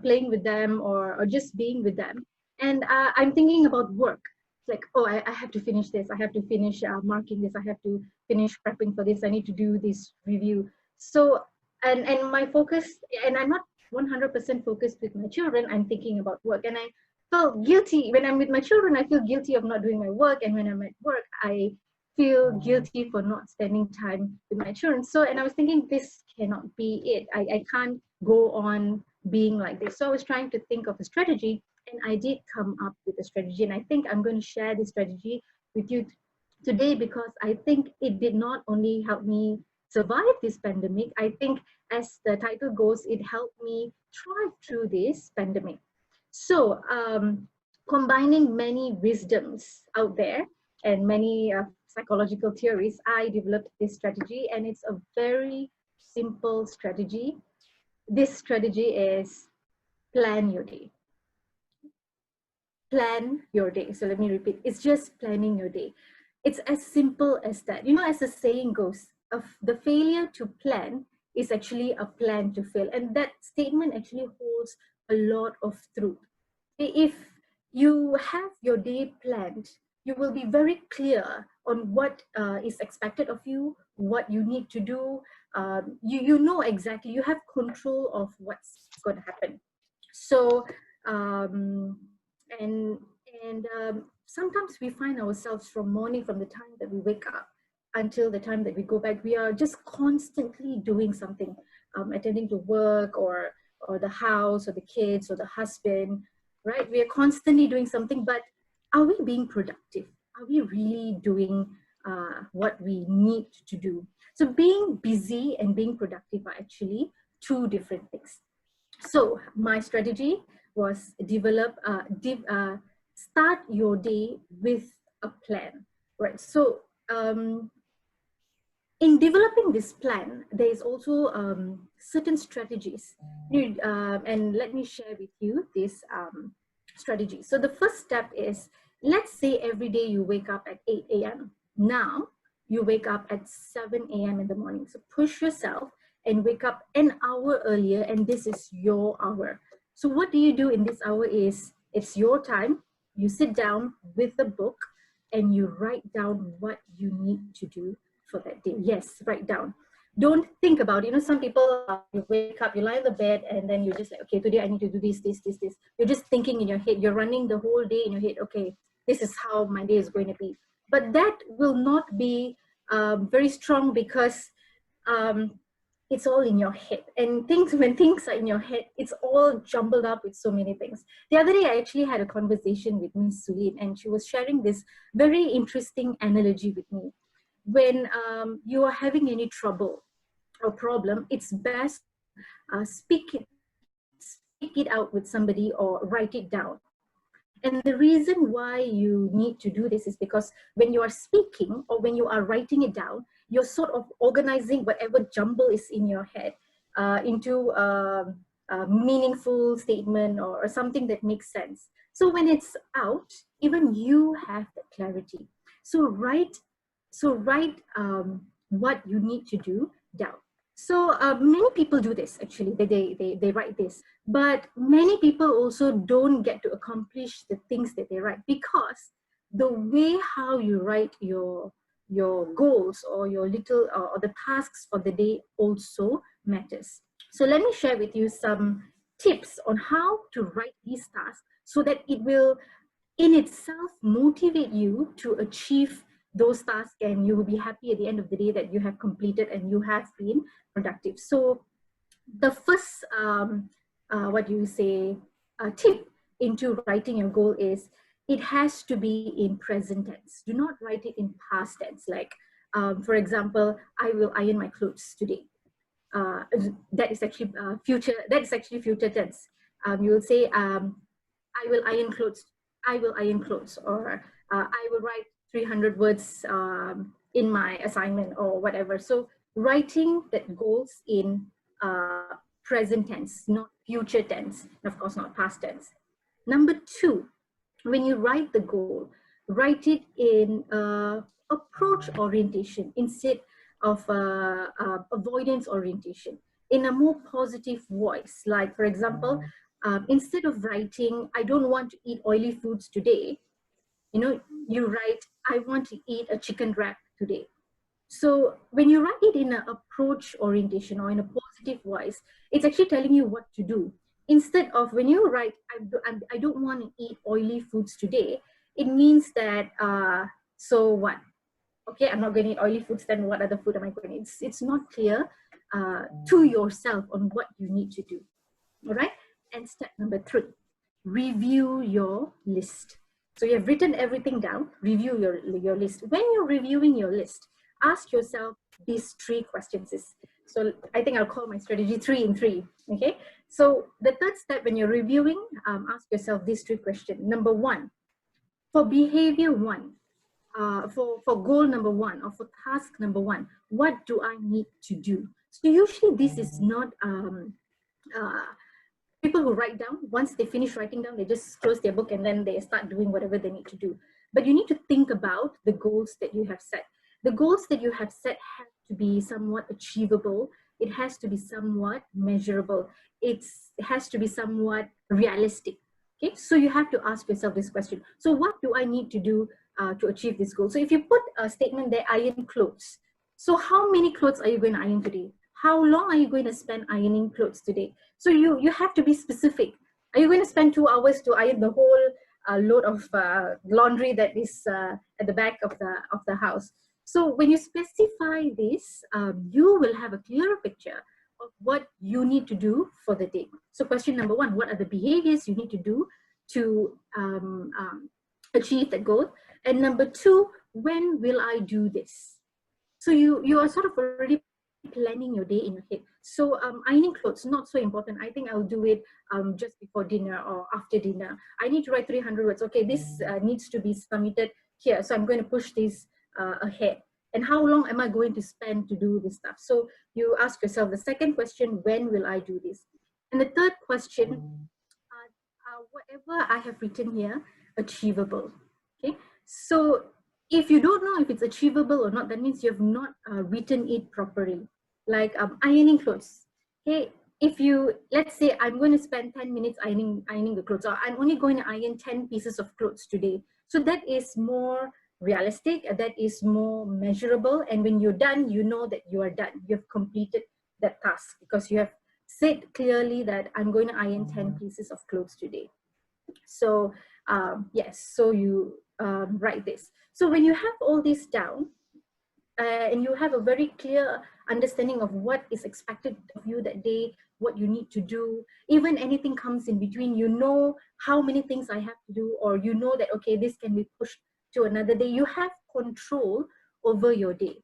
playing with them or just being with them, and I'm thinking about work, like, oh, I have to finish this, I have to finish marking this, I have to finish prepping for this, I need to do this review. So, and my focus, and I'm not 100% focused with my children, I'm thinking about work. And I felt guilty. When I'm with my children, I feel guilty of not doing my work. And when I'm at work, I feel guilty for not spending time with my children. So, and I was thinking, this cannot be it. I can't go on being like this. So I was trying to think of a strategy, and I did come up with a strategy. And I think I'm going to share this strategy with you today, because I think it did not only help me survive this pandemic, I think, as the title goes, it helped me thrive through this pandemic. So combining many wisdoms out there and many psychological theories, I developed this strategy, and it's a very simple strategy. This strategy is plan your day. Plan your day. So let me repeat, it's just planning your day. It's as simple as that. As the saying goes, the failure to plan is actually a plan to fail. And that statement actually holds a lot of truth. If you have your day planned, you will be very clear on what is expected of you, what you need to do. You know exactly, you have control of what's going to happen. So, sometimes we find ourselves from the time that we wake up until the time that we go back, we are just constantly doing something, attending to work or the house or the kids or the husband, right? We are constantly doing something, but are we being productive? Are we really doing what we need to do? So being busy and being productive are actually two different things. So my strategy was start your day with a plan, right? So in developing this plan, there is also certain strategies. And let me share with you this strategy. So the first step is, let's say every day you wake up at 8 a.m. Now you wake up at 7 a.m. in the morning. So push yourself and wake up an hour earlier, and this is your hour. So what do you do in this hour is, it's your time. You sit down with the book and you write down what you need to do for that day. Yes, write down. Don't think about it. You know, some people, you wake up, you lie on the bed, and then you're just like, okay, today I need to do this, this, this, this. You're just thinking in your head. You're running the whole day in your head. Okay, this is how my day is going to be. But that will not be very strong, because it's all in your head. And when things are in your head, it's all jumbled up with so many things. The other day, I actually had a conversation with Miss Sulynn, and she was sharing this very interesting analogy with me. When you are having any trouble or problem, it's best speak it out with somebody or write it down. And the reason why you need to do this is because when you are speaking or when you are writing it down, you're sort of organizing whatever jumble is in your head into a meaningful statement or something that makes sense. So when it's out, even you have the clarity. So write what you need to do down. So many people do this, actually. They write this, but many people also don't get to accomplish the things that they write, because the way how you write your goals or your little or the tasks for the day also matters. So let me share with you some tips on how to write these tasks so that it will in itself motivate you to achieve those tasks, and you will be happy at the end of the day that you have completed and you have been productive. So the first tip into writing your goal is, it has to be in present tense. Do not write it in past tense. Like for example, I will iron my clothes today. That is actually future tense. You will say I will iron clothes, or I will write 300 words in my assignment or whatever. So writing that goals in present tense, not future tense, and of course not past tense. Number two, when you write the goal, write it in approach orientation instead of avoidance orientation, in a more positive voice. Like for example, instead of writing, I don't want to eat oily foods today, you write, I want to eat a chicken wrap today. So when you write it in an approach orientation or in a positive voice, it's actually telling you what to do. Instead of when you write, I don't want to eat oily foods today, it means that, so what? Okay, I'm not going to eat oily foods, then what other food am I going to eat? It's not clear to yourself on what you need to do, all right? And step number 3, review your list. So you have written everything down, review your list. When you're reviewing your list, ask yourself these 3 questions. So I think I'll call my strategy 3 in 3, okay? So the third step when you're reviewing, ask yourself these 3 questions. Number 1, for behavior 1, for goal number 1 or for task number 1, what do I need to do? So usually this is not, people who write down, once they finish writing down, they just close their book and then they start doing whatever they need to do. But you need to think about the goals that you have set. The goals that you have set have to be somewhat achievable. It has to be somewhat measurable. It has to be somewhat realistic. Okay, so you have to ask yourself this question. So what do I need to do to achieve this goal? So if you put a statement there, iron clothes. So how many clothes are you going to iron today? How long are you going to spend ironing clothes today? So you have to be specific. Are you going to spend 2 hours to iron the whole load of laundry that is at the back of the house? So when you specify this, you will have a clearer picture of what you need to do for the day. So question number 1, what are the behaviors you need to do to achieve the goal? And number 2, when will I do this? So you are sort of already planning your day in your head. So ironing clothes, not so important. I think I'll do it just before dinner or after dinner. I need to write 300 words. Okay, this needs to be submitted here. So I'm going to push this ahead. And how long am I going to spend to do this stuff? So you ask yourself the second question, when will I do this? And the third question, whatever I have written here, achievable. Okay, so if you don't know if it's achievable or not, that means you have not written it properly. Like ironing clothes. Okay, if you, let's say I'm going to spend 10 minutes ironing the clothes, or I'm only going to iron 10 pieces of clothes today. So that is more realistic, that is more measurable. And when you're done, you know that you are done. You have completed that task because you have said clearly that I'm going to iron 10 pieces of clothes today. So yes, so you write this. So when you have all this down, and you have a very clear understanding of what is expected of you that day, what you need to do, even anything comes in between, you know how many things I have to do, or you know that, okay, this can be pushed to another day. You have control over your day.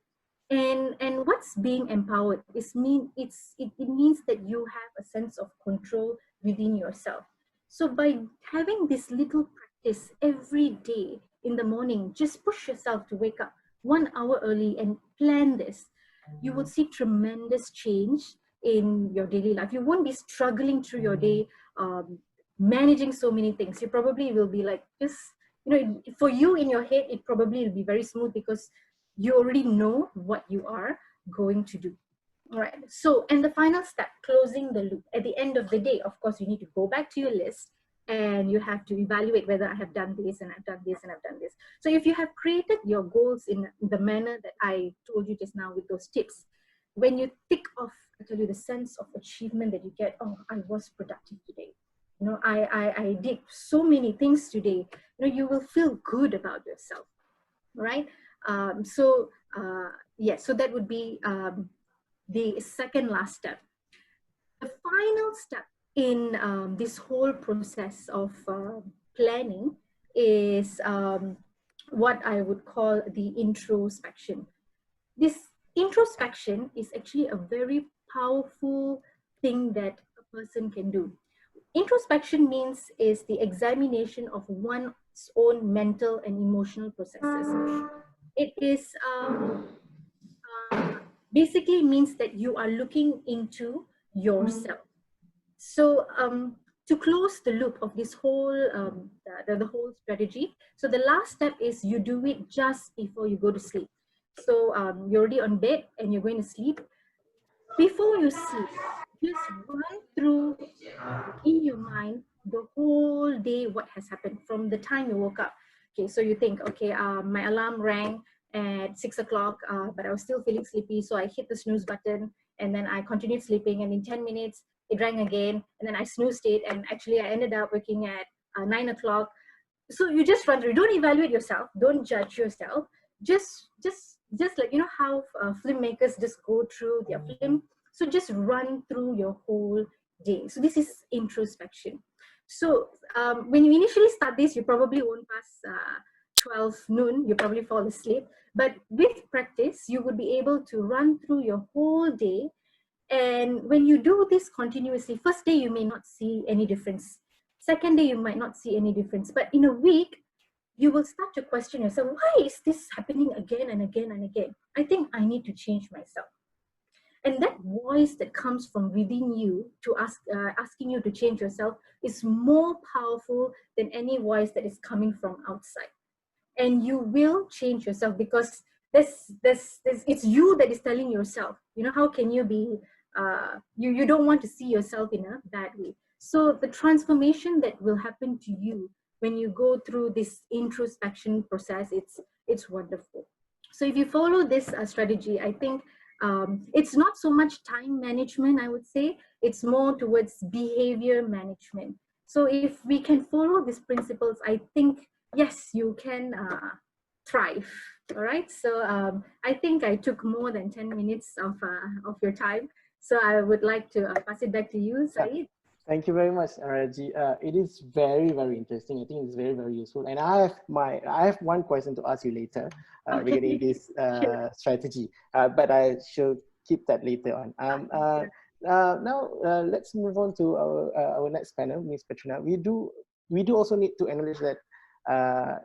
And what's being empowered is it means that you have a sense of control within yourself. So by having this little practice every day in the morning, just push yourself to wake up 1 hour early and plan this. You will see tremendous change in your daily life. You won't be struggling through your day, managing so many things. You probably will be like, just, you know, for you in your head, it probably will be very smooth because you already know what you are going to do. All right. So, and the final step, closing the loop. At the end of the day, of course, you need to go back to your list and you have to evaluate whether I have done this and I've done this and I've done this. So if you have created your goals in the manner that I told you just now with those tips, when you tick off, I tell you, the sense of achievement that you get, oh, I was productive today. You know, I did so many things today. You know, you will feel good about yourself, right? Yes, so that would be the second last step. The final step in this whole process of planning is what I would call the introspection. This introspection is actually a very powerful thing that a person can do. Introspection means is the examination of one's own mental and emotional processes. It is basically means that you are looking into yourself. So to close the loop of this whole the whole strategy, so the last step is you do it just before you go to sleep. So you're already on bed and you're going to sleep. Before you sleep, just run through in your mind the whole day what has happened from the time you woke up. Okay, so you think, okay, my alarm rang at 6 o'clock, but I was still feeling sleepy, so I hit the snooze button and then I continued sleeping, and in 10 minutes it rang again, and then I snoozed it, and actually I ended up waking at 9 o'clock. So you just run through. Don't evaluate yourself, don't judge yourself. Just like, you know how filmmakers just go through their film. So just run through your whole day. So this is introspection. So when you initially start this, you probably won't pass 12 noon, you probably fall asleep. But with practice, you would be able to run through your whole day. And when you do this continuously, first day you may not see any difference. Second day you might not see any difference. But in a week, you will start to question yourself, why is this happening again and again and again? I think I need to change myself. And that voice that comes from within you to asking you to change yourself is more powerful than any voice that is coming from outside. And you will change yourself because it's you that is telling yourself. You know, how can you be, you don't want to see yourself in a bad way. So the transformation that will happen to you when you go through this introspection process, it's wonderful. So if you follow this strategy, I think it's not so much time management, I would say, it's more towards behavior management. So if we can follow these principles, I think, yes, you can thrive. All right. So I think I took more than 10 minutes of your time. So I would like to pass it back to you, Saeed. Thank you very much, Raji. It is very, very interesting. I think it's very, very useful. And I have one question to ask you later regarding this strategy. But I should keep that later on. Now let's move on to our next panel, Ms. Petrina. We do also need to acknowledge that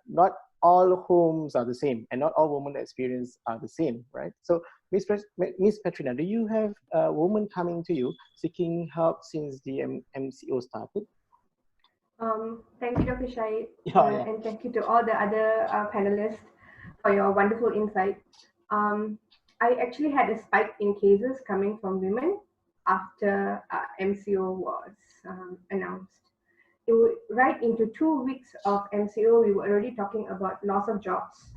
not all homes are the same, and not all women experience are the same, right? So, Ms. Petrina, do you have a woman coming to you seeking help since the MCO started? Thank you, Dr. Shahid, Yeah. and thank you to all the other panelists for your wonderful insight. I actually had a spike in cases coming from women after MCO was announced. Right into 2 weeks of MCO, we were already talking about loss of jobs.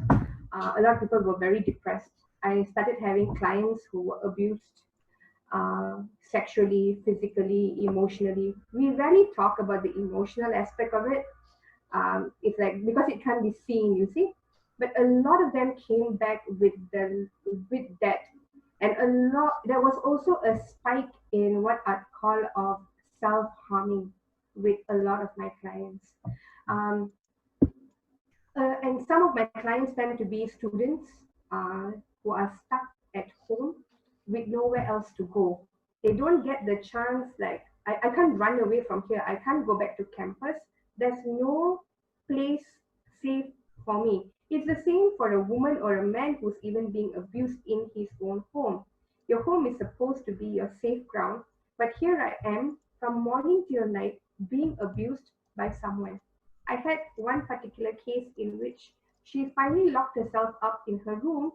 A lot of people were very depressed. I started having clients who were abused sexually, physically, emotionally. We rarely talk about the emotional aspect of it. It's like, because it can't be seen, you see. But a lot of them came back with that. And there was also a spike in what I'd call of self-harming with a lot of my clients. And some of my clients tend to be students who are stuck at home with nowhere else to go. They don't get the chance, like, I can't run away from here. I can't go back to campus. There's no place safe for me. It's the same for a woman or a man who's even being abused in his own home. Your home is supposed to be your safe ground, but here I am from morning till night being abused by someone. I had one particular case in which she finally locked herself up in her room,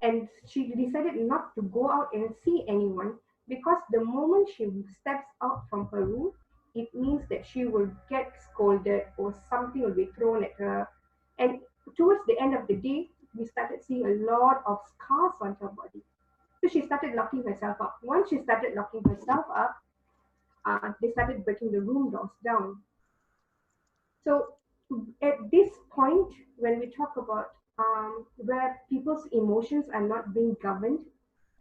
and she decided not to go out and see anyone, because the moment she steps out from her room, it means that she will get scolded or something will be thrown at her. And towards the end of the day, we started seeing a lot of scars on her body. So she started locking herself up. Once she started locking herself up, they started breaking the room doors down. So at this point, when we talk about where people's emotions are not being governed,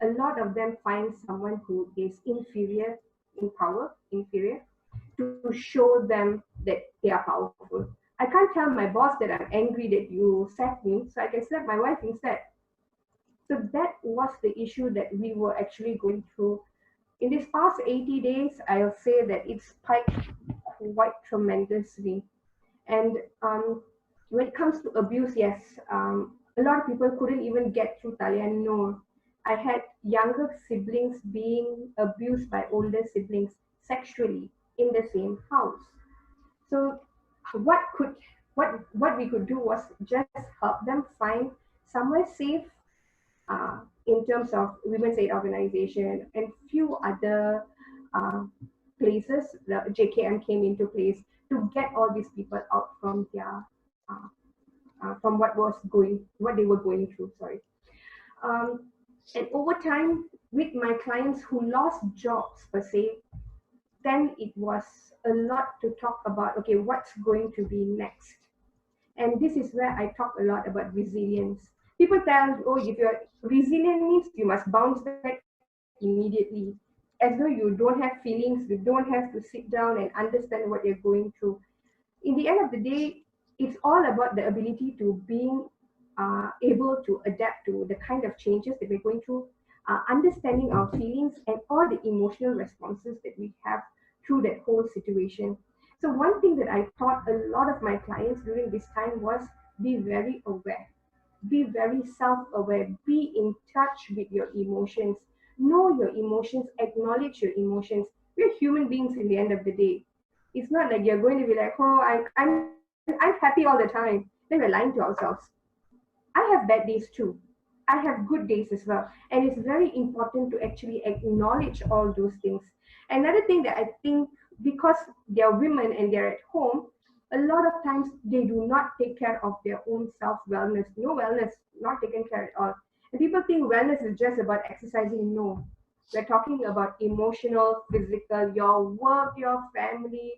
a lot of them find someone who is inferior in power, inferior, to show them that they are powerful. I can't tell my boss that I'm angry that you sacked me, so I can slap my wife instead. So that was the issue that we were actually going through. In these past 80 days, I'll say that it spiked quite tremendously. And when it comes to abuse, yes, a lot of people couldn't even get through Talian Noor. I had younger siblings being abused by older siblings sexually in the same house. So what we could do was just help them find somewhere safe in terms of Women's Aid Organization and few other places. The JKM came into place to get all these people out from their from what they were going through. Sorry. And over time, with my clients who lost jobs per se, then it was a lot to talk about. Okay, what's going to be next? And this is where I talk a lot about resilience. People tell, oh, if you're resilient means you must bounce back immediately, as though you don't have feelings, you don't have to sit down and understand what you're going through. In the end of the day, it's all about the ability to being able to adapt to the kind of changes that we're going through, understanding our feelings and all the emotional responses that we have through that whole situation. So one thing that I taught a lot of my clients during this time was be very aware, be very self-aware, be in touch with your emotions, know your emotions, acknowledge your emotions. We're human beings in the end of the day. It's not like you're going to be like, oh, I'm happy all the time. Then we're lying to ourselves. I have bad days too. I have good days as well. And it's very important to actually acknowledge all those things. Another thing that I think, because they're women and they're at home, a lot of times they do not take care of their own self-wellness. No wellness, not taken care at all. And people think wellness is just about exercising. No. We're talking about emotional, physical, your work, your family,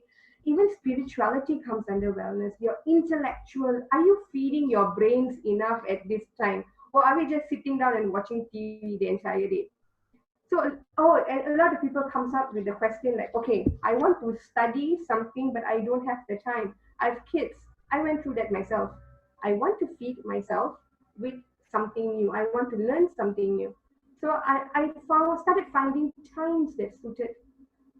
even spirituality comes under wellness. Your intellectual, are you feeding your brains enough at this time? Or are we just sitting down and watching TV the entire day? So, and a lot of people comes up with the question like, okay, I want to study something, but I don't have the time. I have kids. I went through that myself. I want to feed myself with something new. I want to learn something new. So I started finding times that suited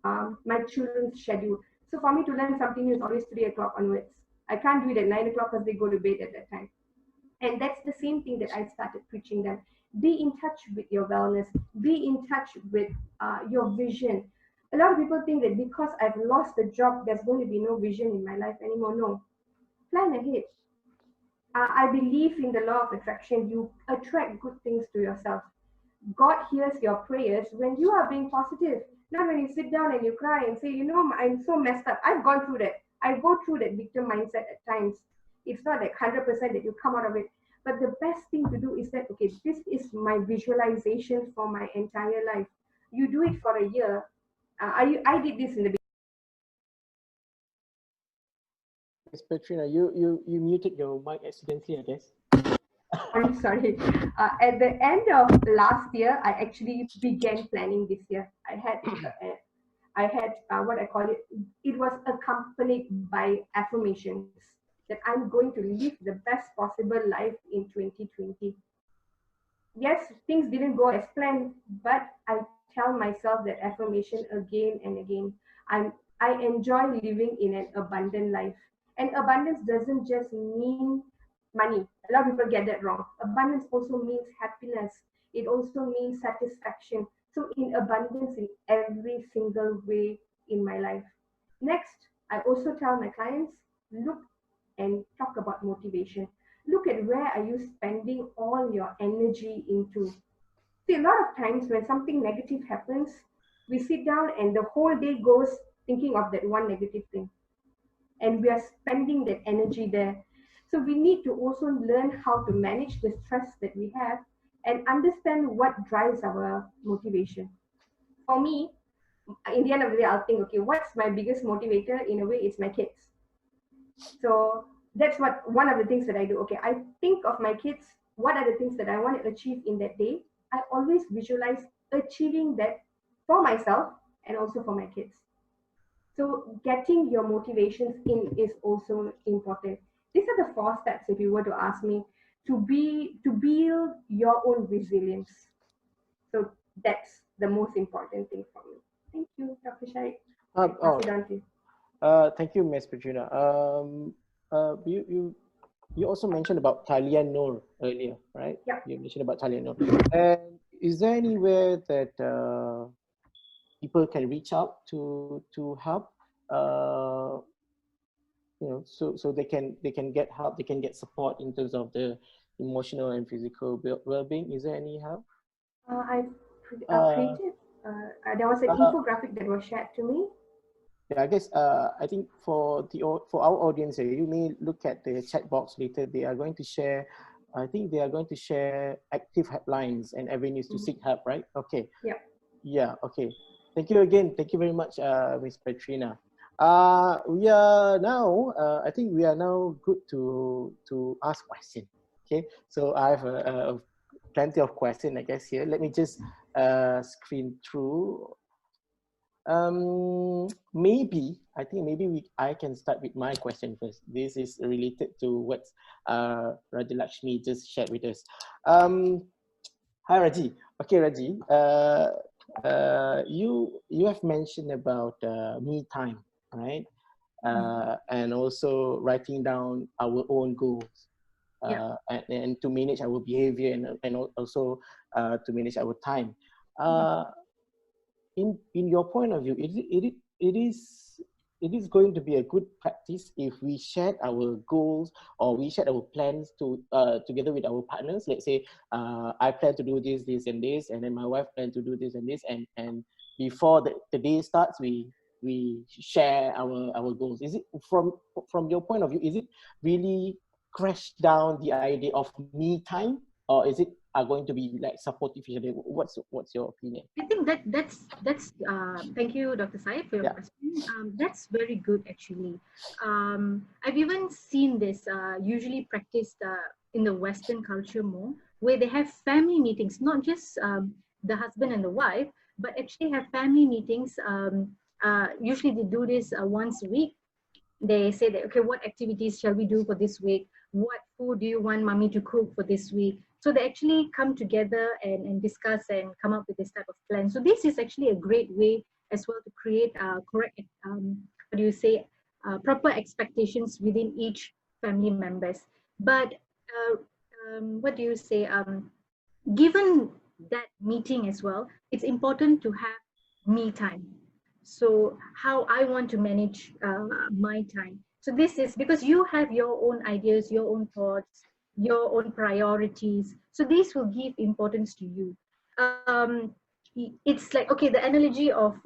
my children's schedule. So for me to learn something new is always 3 o'clock onwards. I can't do it at 9 o'clock because they go to bed at that time. And that's the same thing that I started preaching them. Be in touch with your wellness. Be in touch with your vision. A lot of people think that because I've lost the job, there's going to be no vision in my life anymore. No. Plan ahead. I believe in the law of attraction. You attract good things to yourself. God hears your prayers when you are being positive, not when you sit down and you cry and say, you know, I'm so messed up. I've gone through that. I go through that victim mindset at times. It's not like 100% that you come out of it. But the best thing to do is that, okay, this is my visualization for my entire life. You do it for a year. I did this in the beginning. Miss Petrina, you muted your mic accidentally, I guess. I'm sorry. At the end of last year, I actually began planning this year. I had what I call it. It was accompanied by affirmations that I'm going to live the best possible life in 2020. Yes, things didn't go as planned, but I tell myself that affirmation again and again. I enjoy living in an abundant life. And abundance doesn't just mean money. A lot of people get that wrong. Abundance also means happiness. It also means satisfaction. So in abundance in every single way in my life. Next, I also tell my clients, look and talk about motivation. Look at where are you spending all your energy into. See, a lot of times when something negative happens, we sit down and the whole day goes thinking of that one negative thing. And we are spending that energy there. So we need to also learn how to manage the stress that we have and understand what drives our motivation. For me, in the end of the day, I'll think, okay, what's my biggest motivator? In a way, it's my kids. So that's one of the things that I do. Okay, I think of my kids. What are the things that I want to achieve in that day? I always visualize achieving that for myself and also for my kids. So getting your motivations in is also important. These are the 4 steps, if you were to ask me, to build your own resilience. So that's the most important thing for me. Thank you, Dr. Shaikh. Pass it on to you. Thank you, Ms. Petrina. You also mentioned about Talian Noor earlier, right? Yeah. You mentioned about Talian Noor. And is there anywhere that people can reach out to help? You know, so they can get help, they can get support in terms of the emotional and physical well-being. Is there any help? I created. There was an infographic that was shared to me. Yeah, I guess I think for our audience here, you may look at the chat box later. They are going to share. I think they are going to share active helplines and avenues to seek help. Right? Okay. Yeah. Yeah. Okay. Thank you again. Thank you very much, Ms. Petrina. We are now. I think we are now good to ask questions. Okay. So I have plenty of questions, I guess, here. Let me just screen through. Maybe I can start with my question first. This is related to what Raja Lakshmi just shared with us. Hi Raji. Okay, Raji. You have mentioned about me time, right? And also writing down our own goals. And to manage our behavior and also to manage our time. In your point of view, it is going to be a good practice if we share our goals or we share our plans to together with our partners. Let's say I plan to do this, and this, and then my wife plan to do this and this, and before the day starts, we share our goals. Is it from your point of view? Is it really crash down the idea of me time, or is it are going to be like supportive each other? What's your opinion? I think that's thank you, Dr. Saib, for your question. That's very good actually. I've even seen this usually practiced in the Western culture more, where they have family meetings, not just the husband and the wife, but actually have family meetings. Usually they do this once a week. They say that, okay, what activities shall we do for this week? What food do you want mommy to cook for this week? So they actually come together and discuss and come up with this type of plan. So this is actually a great way as well to create correct, what do you say, proper expectations within each family members. But what do you say, given that meeting as well, it's important to have me time. So how I want to manage my time. So this is because you have your own ideas, your own thoughts, your own priorities. So this will give importance to you. Um, it's like, okay, the analogy of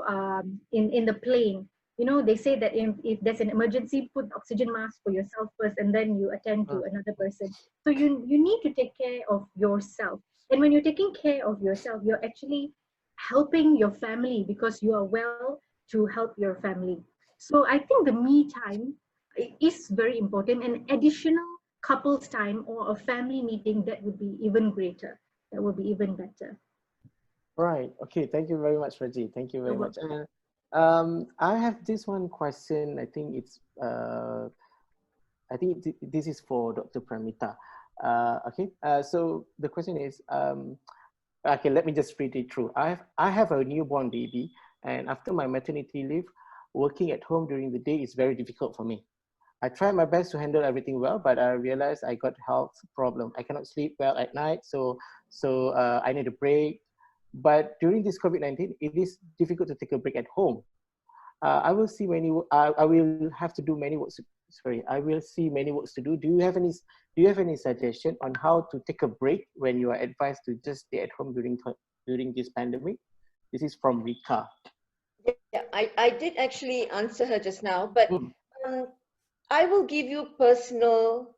in the plane, you know, they say that if there's an emergency, put oxygen mask for yourself first and then you attend to another person. So you need to take care of yourself. And when you're taking care of yourself, you're actually helping your family because you are well to help your family. So I think the me time is very important, and additional couples time or a family meeting, that would be even greater. That would be even better. Right. Okay. Thank you very much, Raji. Thank you very much. I have this one question. I think it's this is for Dr. Pramita. Okay. So the question is, okay, let me just read it through. I have a newborn baby, and after my maternity leave, working at home during the day is very difficult for me. I try my best to handle everything well, but I realized I got health problem. I cannot sleep well at night, so I need a break. But during this COVID-19, it is difficult to take a break at home. I will see many. I will have to do many works. Sorry, I will see many works to do. Do you have any suggestion on how to take a break when you are advised to just stay at home during this pandemic? This is from Rika. Yeah, I did actually answer her just now, but I will give you personal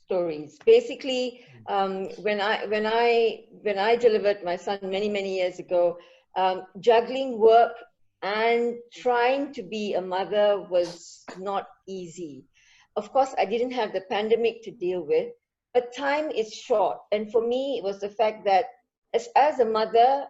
stories. Basically, when I delivered my son many years ago, juggling work and trying to be a mother was not easy. Of course, I didn't have the pandemic to deal with, but time is short. And for me, it was the fact that as a mother,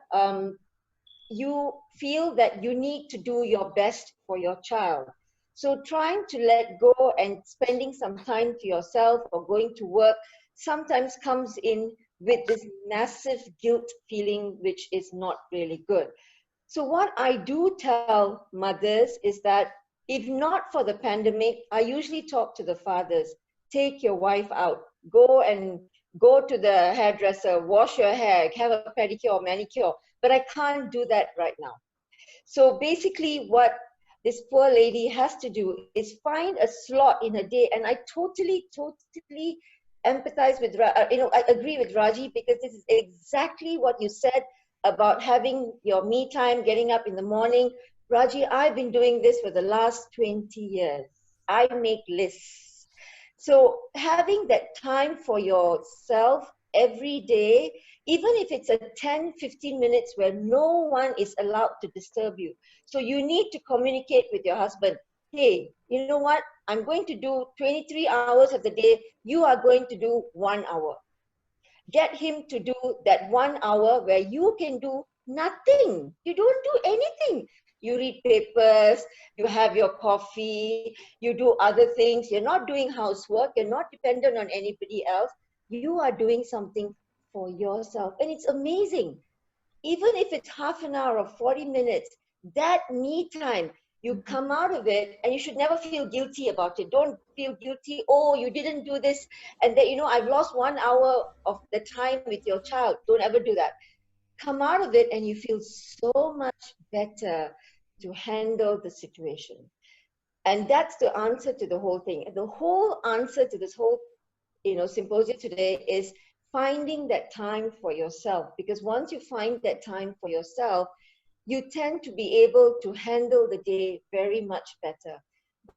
you feel that you need to do your best for your child. So trying to let go and spending some time to yourself or going to work sometimes comes in with this massive guilt feeling, which is not really good. So what I do tell mothers is that if not for the pandemic, I usually talk to the fathers, take your wife out, go to the hairdresser, wash your hair, have a pedicure or manicure, but I can't do that right now. So basically what this poor lady has to do is find a slot in a day, and I totally empathize with, I agree with Raji, because this is exactly what you said about having your me time, getting up in the morning. Raji, I've been doing this for the last 20 years. I make lists. So having that time for yourself every day, even if it's a 10-15 minutes where no one is allowed to disturb you. So you need to communicate with your husband. Hey, you know what? I'm going to do 23 hours of the day. You are going to do 1 hour. Get him to do that 1 hour where you can do nothing. You don't do anything. You read papers, you have your coffee, you do other things. You're not doing housework. You're not dependent on anybody else. You are doing something for yourself. And it's amazing. Even if it's half an hour or 40 minutes, that me time, you come out of it and you should never feel guilty about it. Don't feel guilty. Oh, you didn't do this. And that, I've lost 1 hour of the time with your child. Don't ever do that. Come out of it and you feel so much better to handle the situation. And that's the answer to the whole thing. The whole answer to this whole symposium today is finding that time for yourself, because once you find that time for yourself, you tend to be able to handle the day very much better.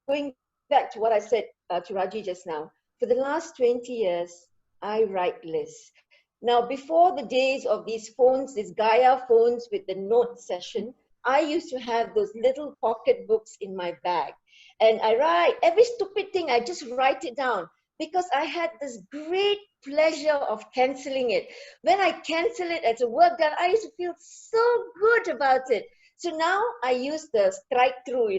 Going back to what I said to Raji just now, for the last 20 years, I write lists. Now, before the days of these phones, these Gaia phones with the note session, I used to have those little pocket books in my bag. And I write every stupid thing, I just write it down, because I had this great pleasure of canceling it. When I cancel it as a work done, I used to feel so good about it. So now I use the strike through,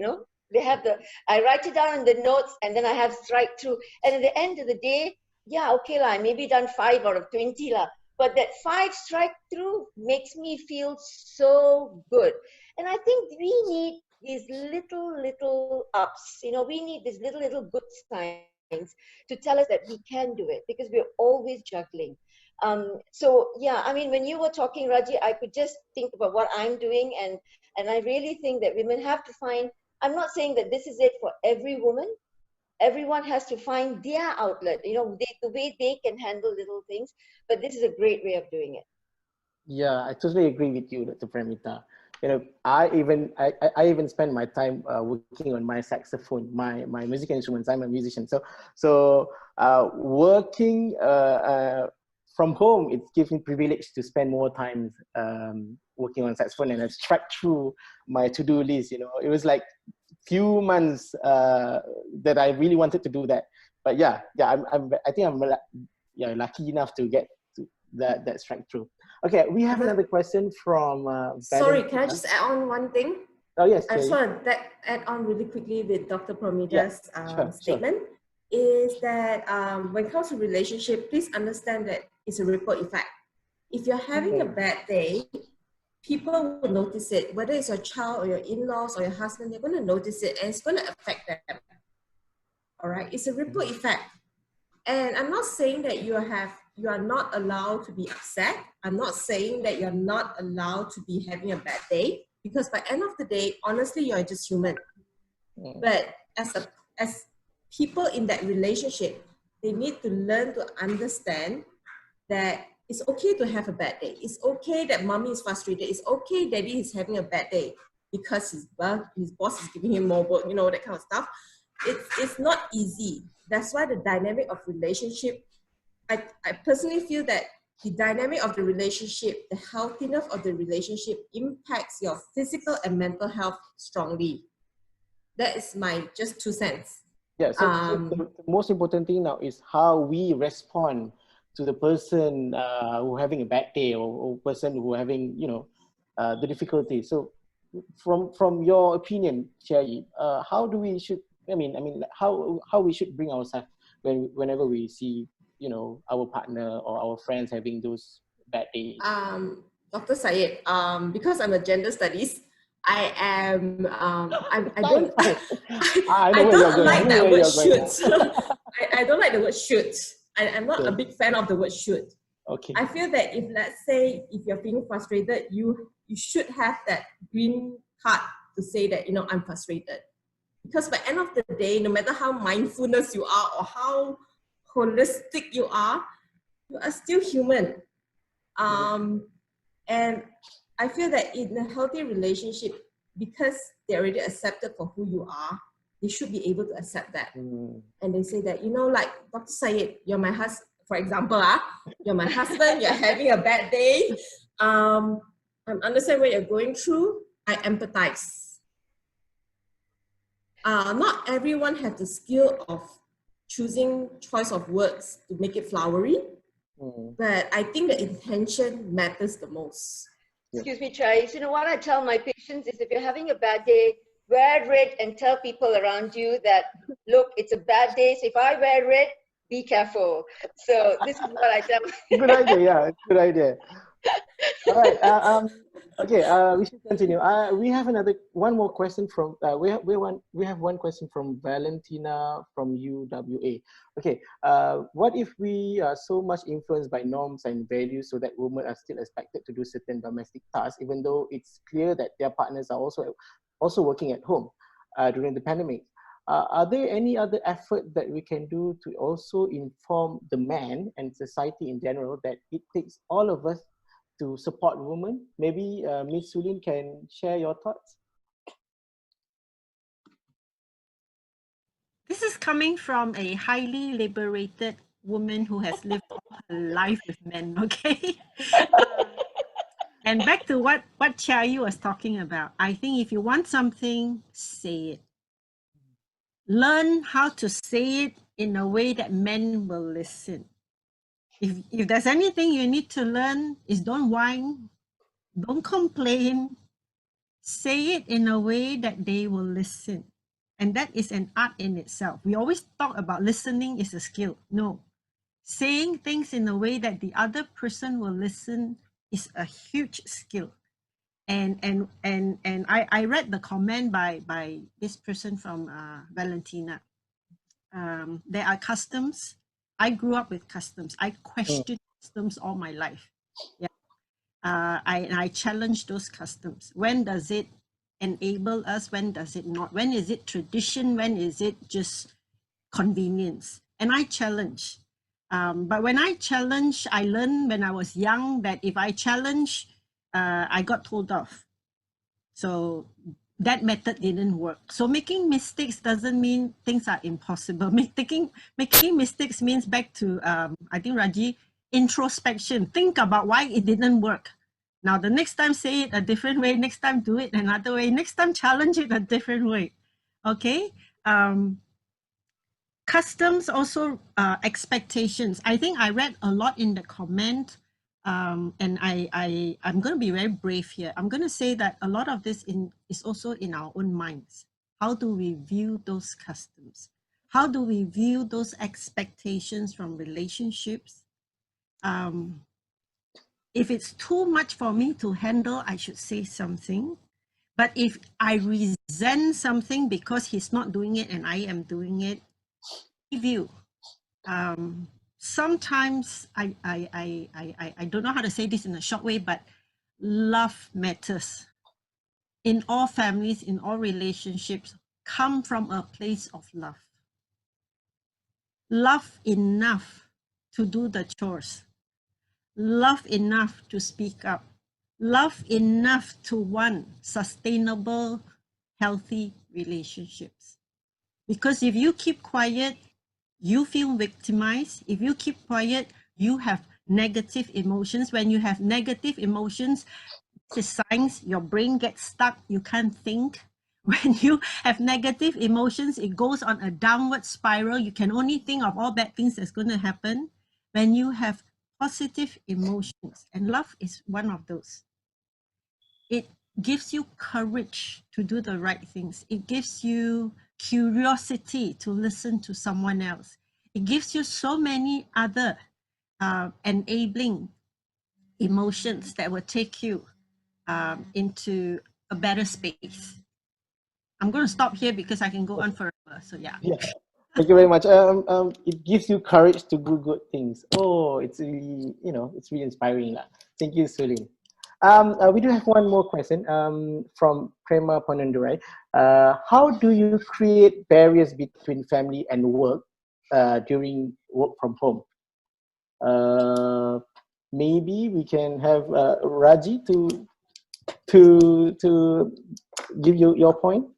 they have I write it down in the notes and then I have strike through. And at the end of the day, yeah, okay lah, I maybe done 5 out of 20 lah. But that 5 strike through makes me feel so good. And I think we need these little ups. You know, we need these little good signs to tell us that we can do it, because we're always juggling. So yeah, I mean, when you were talking, Raji, I could just think about what I'm doing, and I really think that women have to find. I'm not saying that this is it for every woman. Everyone has to find their outlet, you know, the way they can handle little things. But this is a great way of doing it. Yeah, I totally agree with you, Dr. Premita. You know, I even spend my time working on my saxophone, my music instruments. I'm a musician, so working from home, it gives me privilege to spend more time working on saxophone, and I've tracked through my to-do list. You know, it was like few months that I really wanted to do that, but I think I'm lucky enough to get to that strike through. Okay, we have another question from Sorry, can I just add on one thing? Oh yes, I just want to add on really quickly with Dr. Promita's statement. Sure. Is that when it comes to relationship, please understand that it's a ripple effect. If you're having a bad day, people will notice it, whether it's your child or your in-laws or your husband, they're going to notice it, and it's going to affect them. All right, it's a ripple effect. And I'm not saying that you are not allowed to be upset. I'm not saying that you're not allowed to be having a bad day, because by end of the day, honestly, you're just human. But as people in that relationship, they need to learn to understand that it's okay to have a bad day. It's okay that mommy is frustrated. It's okay daddy is having a bad day because his boss is giving him more work, you know, that kind of stuff. It's not easy. That's why the dynamic of relationship, I personally feel that the dynamic of the relationship, the healthiness of the relationship impacts your physical and mental health strongly. That is my just 2 cents. Yeah, so the most important thing now is how we respond to the person who having a bad day, or person who having, you know, the difficulty. So from your opinion, Cherry, how do we should, how we should bring ourselves whenever we see, you know, our partner or our friends having those bad days? Dr. Syed, because I'm a gender studies, I don't like that word should. I don't like the word should. I'm not a big fan of the word should. Okay. I feel that if, let's say, if you're feeling frustrated, you should have that green card to say that, you know, I'm frustrated. Because by the end of the day, no matter how mindfulness you are or how holistic you are still human. And I feel that in a healthy relationship, because they're already accepted for who you are, they should be able to accept that. And they say that, you know, like Dr. Syed, you're my husband, for example, you're my husband, you're having a bad day. I understand what you're going through. I empathize. Not everyone has the skill of choosing choice of words to make it flowery, but I think the intention matters the most. Excuse me, Chais. You know what I tell my patients is, if you're having a bad day, wear red and tell people around you that, look, it's a bad day. So if I wear red, be careful. So this is what I tell. Good idea. Yeah, good idea. All right. Okay. We should continue. We have one more question from. We have one question from Valentina from UWA. Okay. What if we are so much influenced by norms and values so that women are still expected to do certain domestic tasks, even though it's clear that their partners are also working at home during the pandemic? Are there any other effort that we can do to also inform the man and society in general that it takes all of us to support women? Maybe Ms. Sulynn can share your thoughts. This is coming from a highly liberated woman who has lived all her life with men, okay? And back to what Chia was talking about. I think if you want something, say it. Learn how to say it in a way that men will listen. If there's anything you need to learn, is don't whine, don't complain. Say it in a way that they will listen. And that is an art in itself. We always talk about listening is a skill. No. Saying things in a way that the other person will listen is a huge skill. And I read the comment by this person from Valentina. There are customs. I grew up with customs. I questioned customs all my life. Yeah. I challenge those customs. When does it enable us? When does it not? When is it tradition? When is it just convenience? And I challenge. But when I challenge, I learned when I was young that if I challenge, I got told off. So that method didn't work. So making mistakes doesn't mean things are impossible. Making mistakes means back to, I think, Raji, introspection. Think about why it didn't work. Now, the next time, say it a different way. Next time, do it another way. Next time, challenge it a different way. Okay? Customs also, expectations. I think I read a lot in the comment, and I'm going to be very brave here. I'm going to say that a lot of this is also in our own minds. How do we view those customs? How do we view those expectations from relationships? If it's too much for me to handle, I should say something. But if I resent something because he's not doing it and I am doing it, view. Sometimes I don't know how to say this in a short way, but love matters. In all families, in all relationships, come from a place of love. Love enough to do the chores. Love enough to speak up. Love enough to want sustainable, healthy relationships. Because if you keep quiet, you feel victimized. If you keep quiet, you have negative emotions. When you have negative emotions, it's signs your brain gets stuck. You can't think. When you have negative emotions, it goes on a downward spiral. You can only think of all bad things that's going to happen. When you have positive emotions, and love is one of those, it gives you courage to do the right things. It gives you curiosity to listen to someone else. It gives you so many other enabling emotions that will take you into a better space. I'm going to stop here because I can go on forever. So yeah. Thank you very much. It gives you courage to do good things. Oh, it's really, it's really inspiring. Thank you, Sulynn. We do have one more question from Prema Ponandurai. How do you create barriers between family and work during work from home? Maybe we can have Raji to give you your point.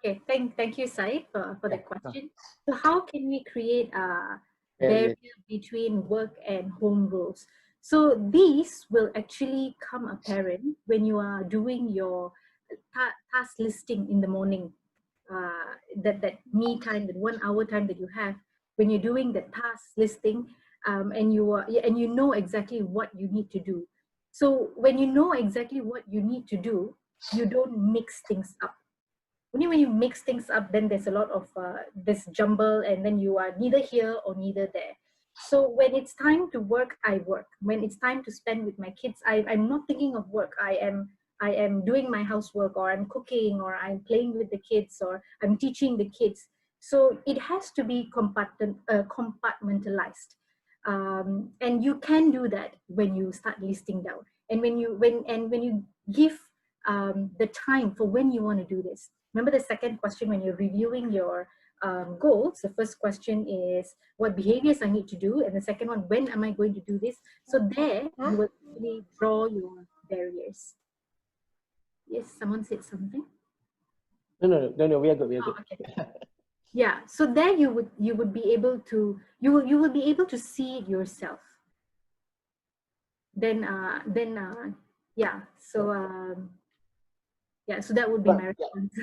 Okay, thank you, Said, for the question. So how can we create a barrier between work and home roles? So these will actually come apparent when you are doing your task listing in the morning. That me time, that 1 hour time that you have when you're doing the task listing, and you know exactly what you need to do. So when you know exactly what you need to do, you don't mix things up. Only when you mix things up, then there's a lot of this jumble, and then you are neither here or neither there. So when it's time to work, I work. When it's time to spend with my kids, I'm not thinking of work. I am doing my housework, or I'm cooking, or I'm playing with the kids, or I'm teaching the kids. So it has to be compartmentalized, and you can do that when you start listing down, and when you give the time for when you want to do this. Remember the second question when you're reviewing your goals. The first question is what behaviors I need to do, and the second one, when am I going to do this? So there you will actually draw your barriers. Yes, someone said something. No, we are good. Okay. Yeah, so there you would be able to you will be able to see it yourself. Then yeah. So so that would be my response.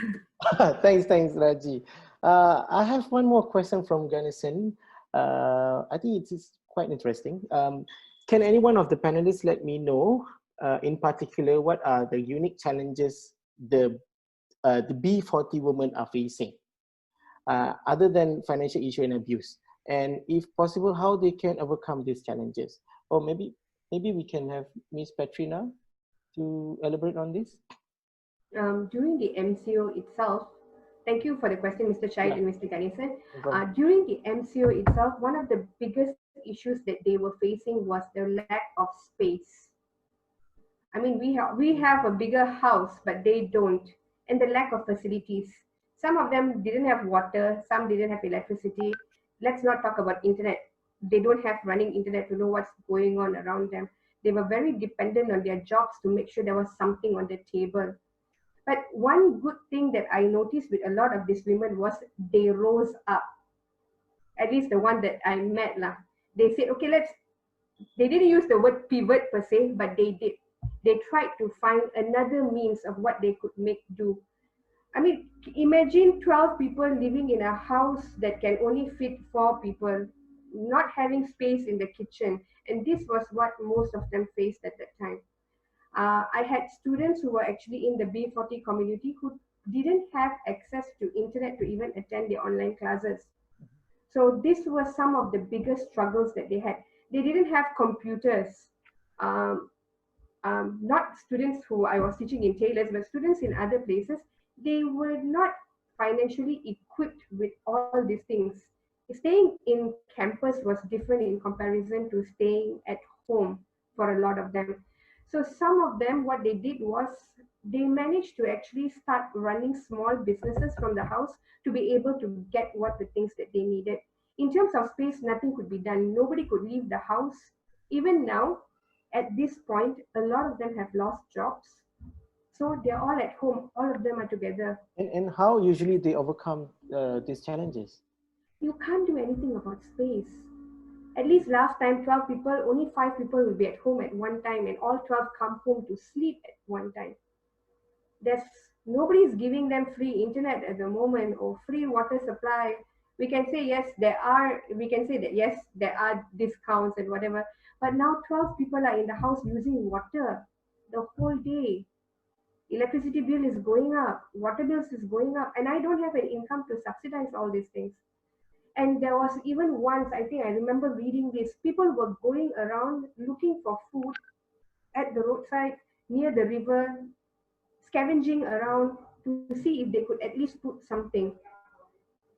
Thanks, Raji. I have one more question from Ganesen. I think it is quite interesting. Can any one of the panelists let me know, in particular, what are the unique challenges the B40 women are facing? other than financial issue and abuse? And if possible, how they can overcome these challenges? Or maybe we can have Miss Patrina to elaborate on this. During the MCO itself, thank you for the question, Mr. Shahid and Mr. Ganesan. No During the MCO itself, one of the biggest issues that they were facing was the lack of space. I mean, we have a bigger house, but they don't, and the lack of facilities. Some of them didn't have water, some didn't have electricity. Let's not talk about internet. They don't have running internet to know what's going on around them. They were very dependent on their jobs to make sure there was something on the table. But one good thing that I noticed with a lot of these women was they rose up. At least the one that I met, they said, okay, they didn't use the word pivot per se, but they did. They tried to find another means of what they could make do. I mean, imagine 12 people living in a house that can only fit 4 people, not having space in the kitchen. And this was what most of them faced at that time. I had students who were actually in the B40 community who didn't have access to internet to even attend the online classes. So this was some of the biggest struggles that they had. They didn't have computers. Not students who I was teaching in Taylor's, but students in other places, they were not financially equipped with all these things. Staying in campus was different in comparison to staying at home for a lot of them. So some of them, what they did was they managed to actually start running small businesses from the house to be able to get what the things that they needed. In terms of space, nothing could be done. Nobody could leave the house. Even now, at this point, a lot of them have lost jobs. So they're all at home. All of them are together. And how usually they overcome these challenges? You can't do anything about space. At least last time, 12 people, only 5 people will be at home at one time, and all 12 come home to sleep at one time. Nobody's giving them free internet at the moment or free water supply. We can say yes, there are discounts and whatever, but now 12 people are in the house using water the whole day. Electricity bill is going up, water bills is going up, and I don't have an income to subsidize all these things. And there was even once, I think I remember reading this, people were going around looking for food at the roadside, near the river, scavenging around to see if they could at least put something.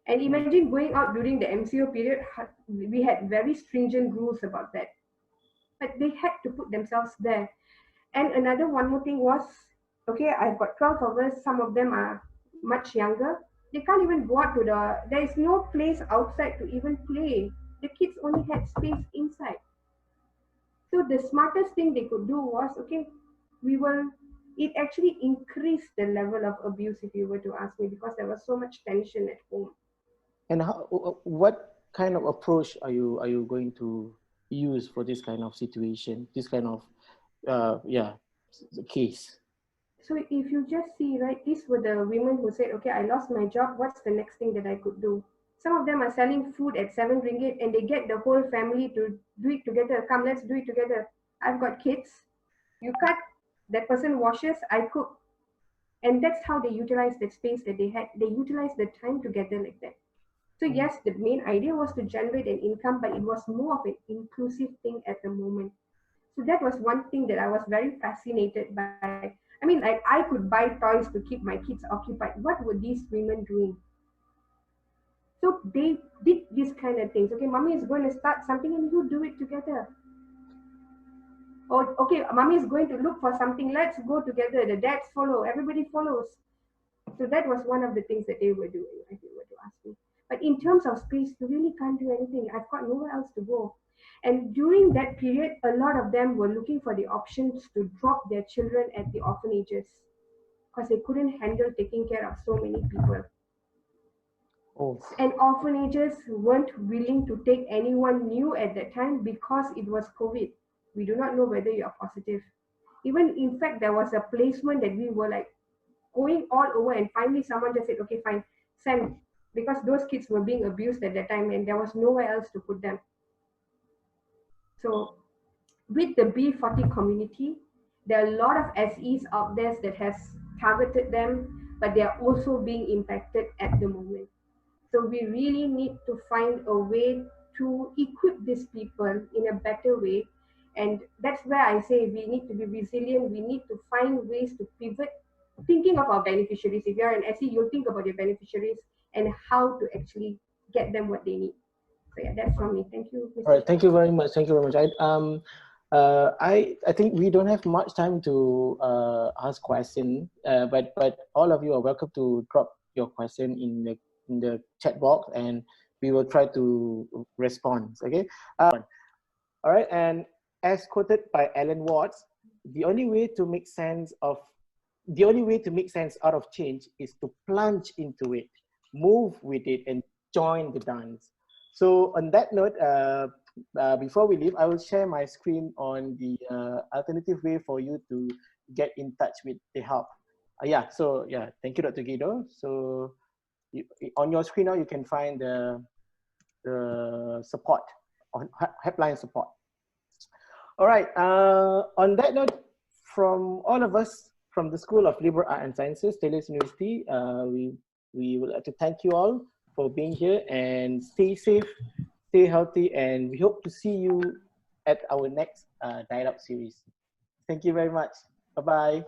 And imagine going out during the MCO period, we had very stringent rules about that. But they had to put themselves there. And one more thing was, okay, I've got 12 of us, some of them are much younger. They can't even go out there is no place outside to even play. The kids only had space inside. So the smartest thing they could do was, okay, it actually increased the level of abuse, if you were to ask me, because there was so much tension at home. And what kind of approach are you going to use for this kind of situation, this kind of case? So if you just see, right, these were the women who said, okay, I lost my job. What's the next thing that I could do? Some of them are selling food at 7 ringgit and they get the whole family to do it together. Come, let's do it together. I've got kids. You cut, that person washes, I cook. And that's how they utilize that space that they had. They utilized the time together like that. So yes, the main idea was to generate an income, but it was more of an inclusive thing at the moment. So that was one thing that I was very fascinated by. I mean, like, I could buy toys to keep my kids occupied. What were these women doing? So they did these kind of things. Okay, mommy is going to start something and you do it together. Or, okay, mommy is going to look for something. Let's go together. The dads follow. Everybody follows. So that was one of the things that they were doing, if you were to ask me. But in terms of space, you really can't do anything. I've got nowhere else to go. And during that period, a lot of them were looking for the options to drop their children at the orphanages because they couldn't handle taking care of so many people. Oh. And orphanages weren't willing to take anyone new at that time because it was COVID. We do not know whether you are positive. Even, in fact, there was a placement that we were like going all over, and finally someone just said, okay, fine, send, because those kids were being abused at that time and there was nowhere else to put them. So with the B40 community, there are a lot of SEs out there that has targeted them, but they are also being impacted at the moment. So we really need to find a way to equip these people in a better way. And that's where I say we need to be resilient. We need to find ways to pivot, thinking of our beneficiaries. If you're an SE, you'll think about your beneficiaries and how to actually get them what they need. So yeah, that's from me. Thank you, Mr. All right, thank you very much. Thank you very much. I think we don't have much time to ask questions, but all of you are welcome to drop your question in the chat box, and we will try to respond. Okay. All right, and as quoted by Alan Watts, the only way to make sense out of change is to plunge into it, move with it, and join the dance. So on that note, before we leave, I will share my screen on the alternative way for you to get in touch with the help. Thank you, Dr. Guido. So on your screen now, you can find the support, on helpline support. All right, on that note, from all of us from the School of Liberal Arts and Sciences, Taylor's University, we would like to thank you all for being here, and stay safe, stay healthy, and we hope to see you at our next Dialogue series. Thank you very much. Bye-bye.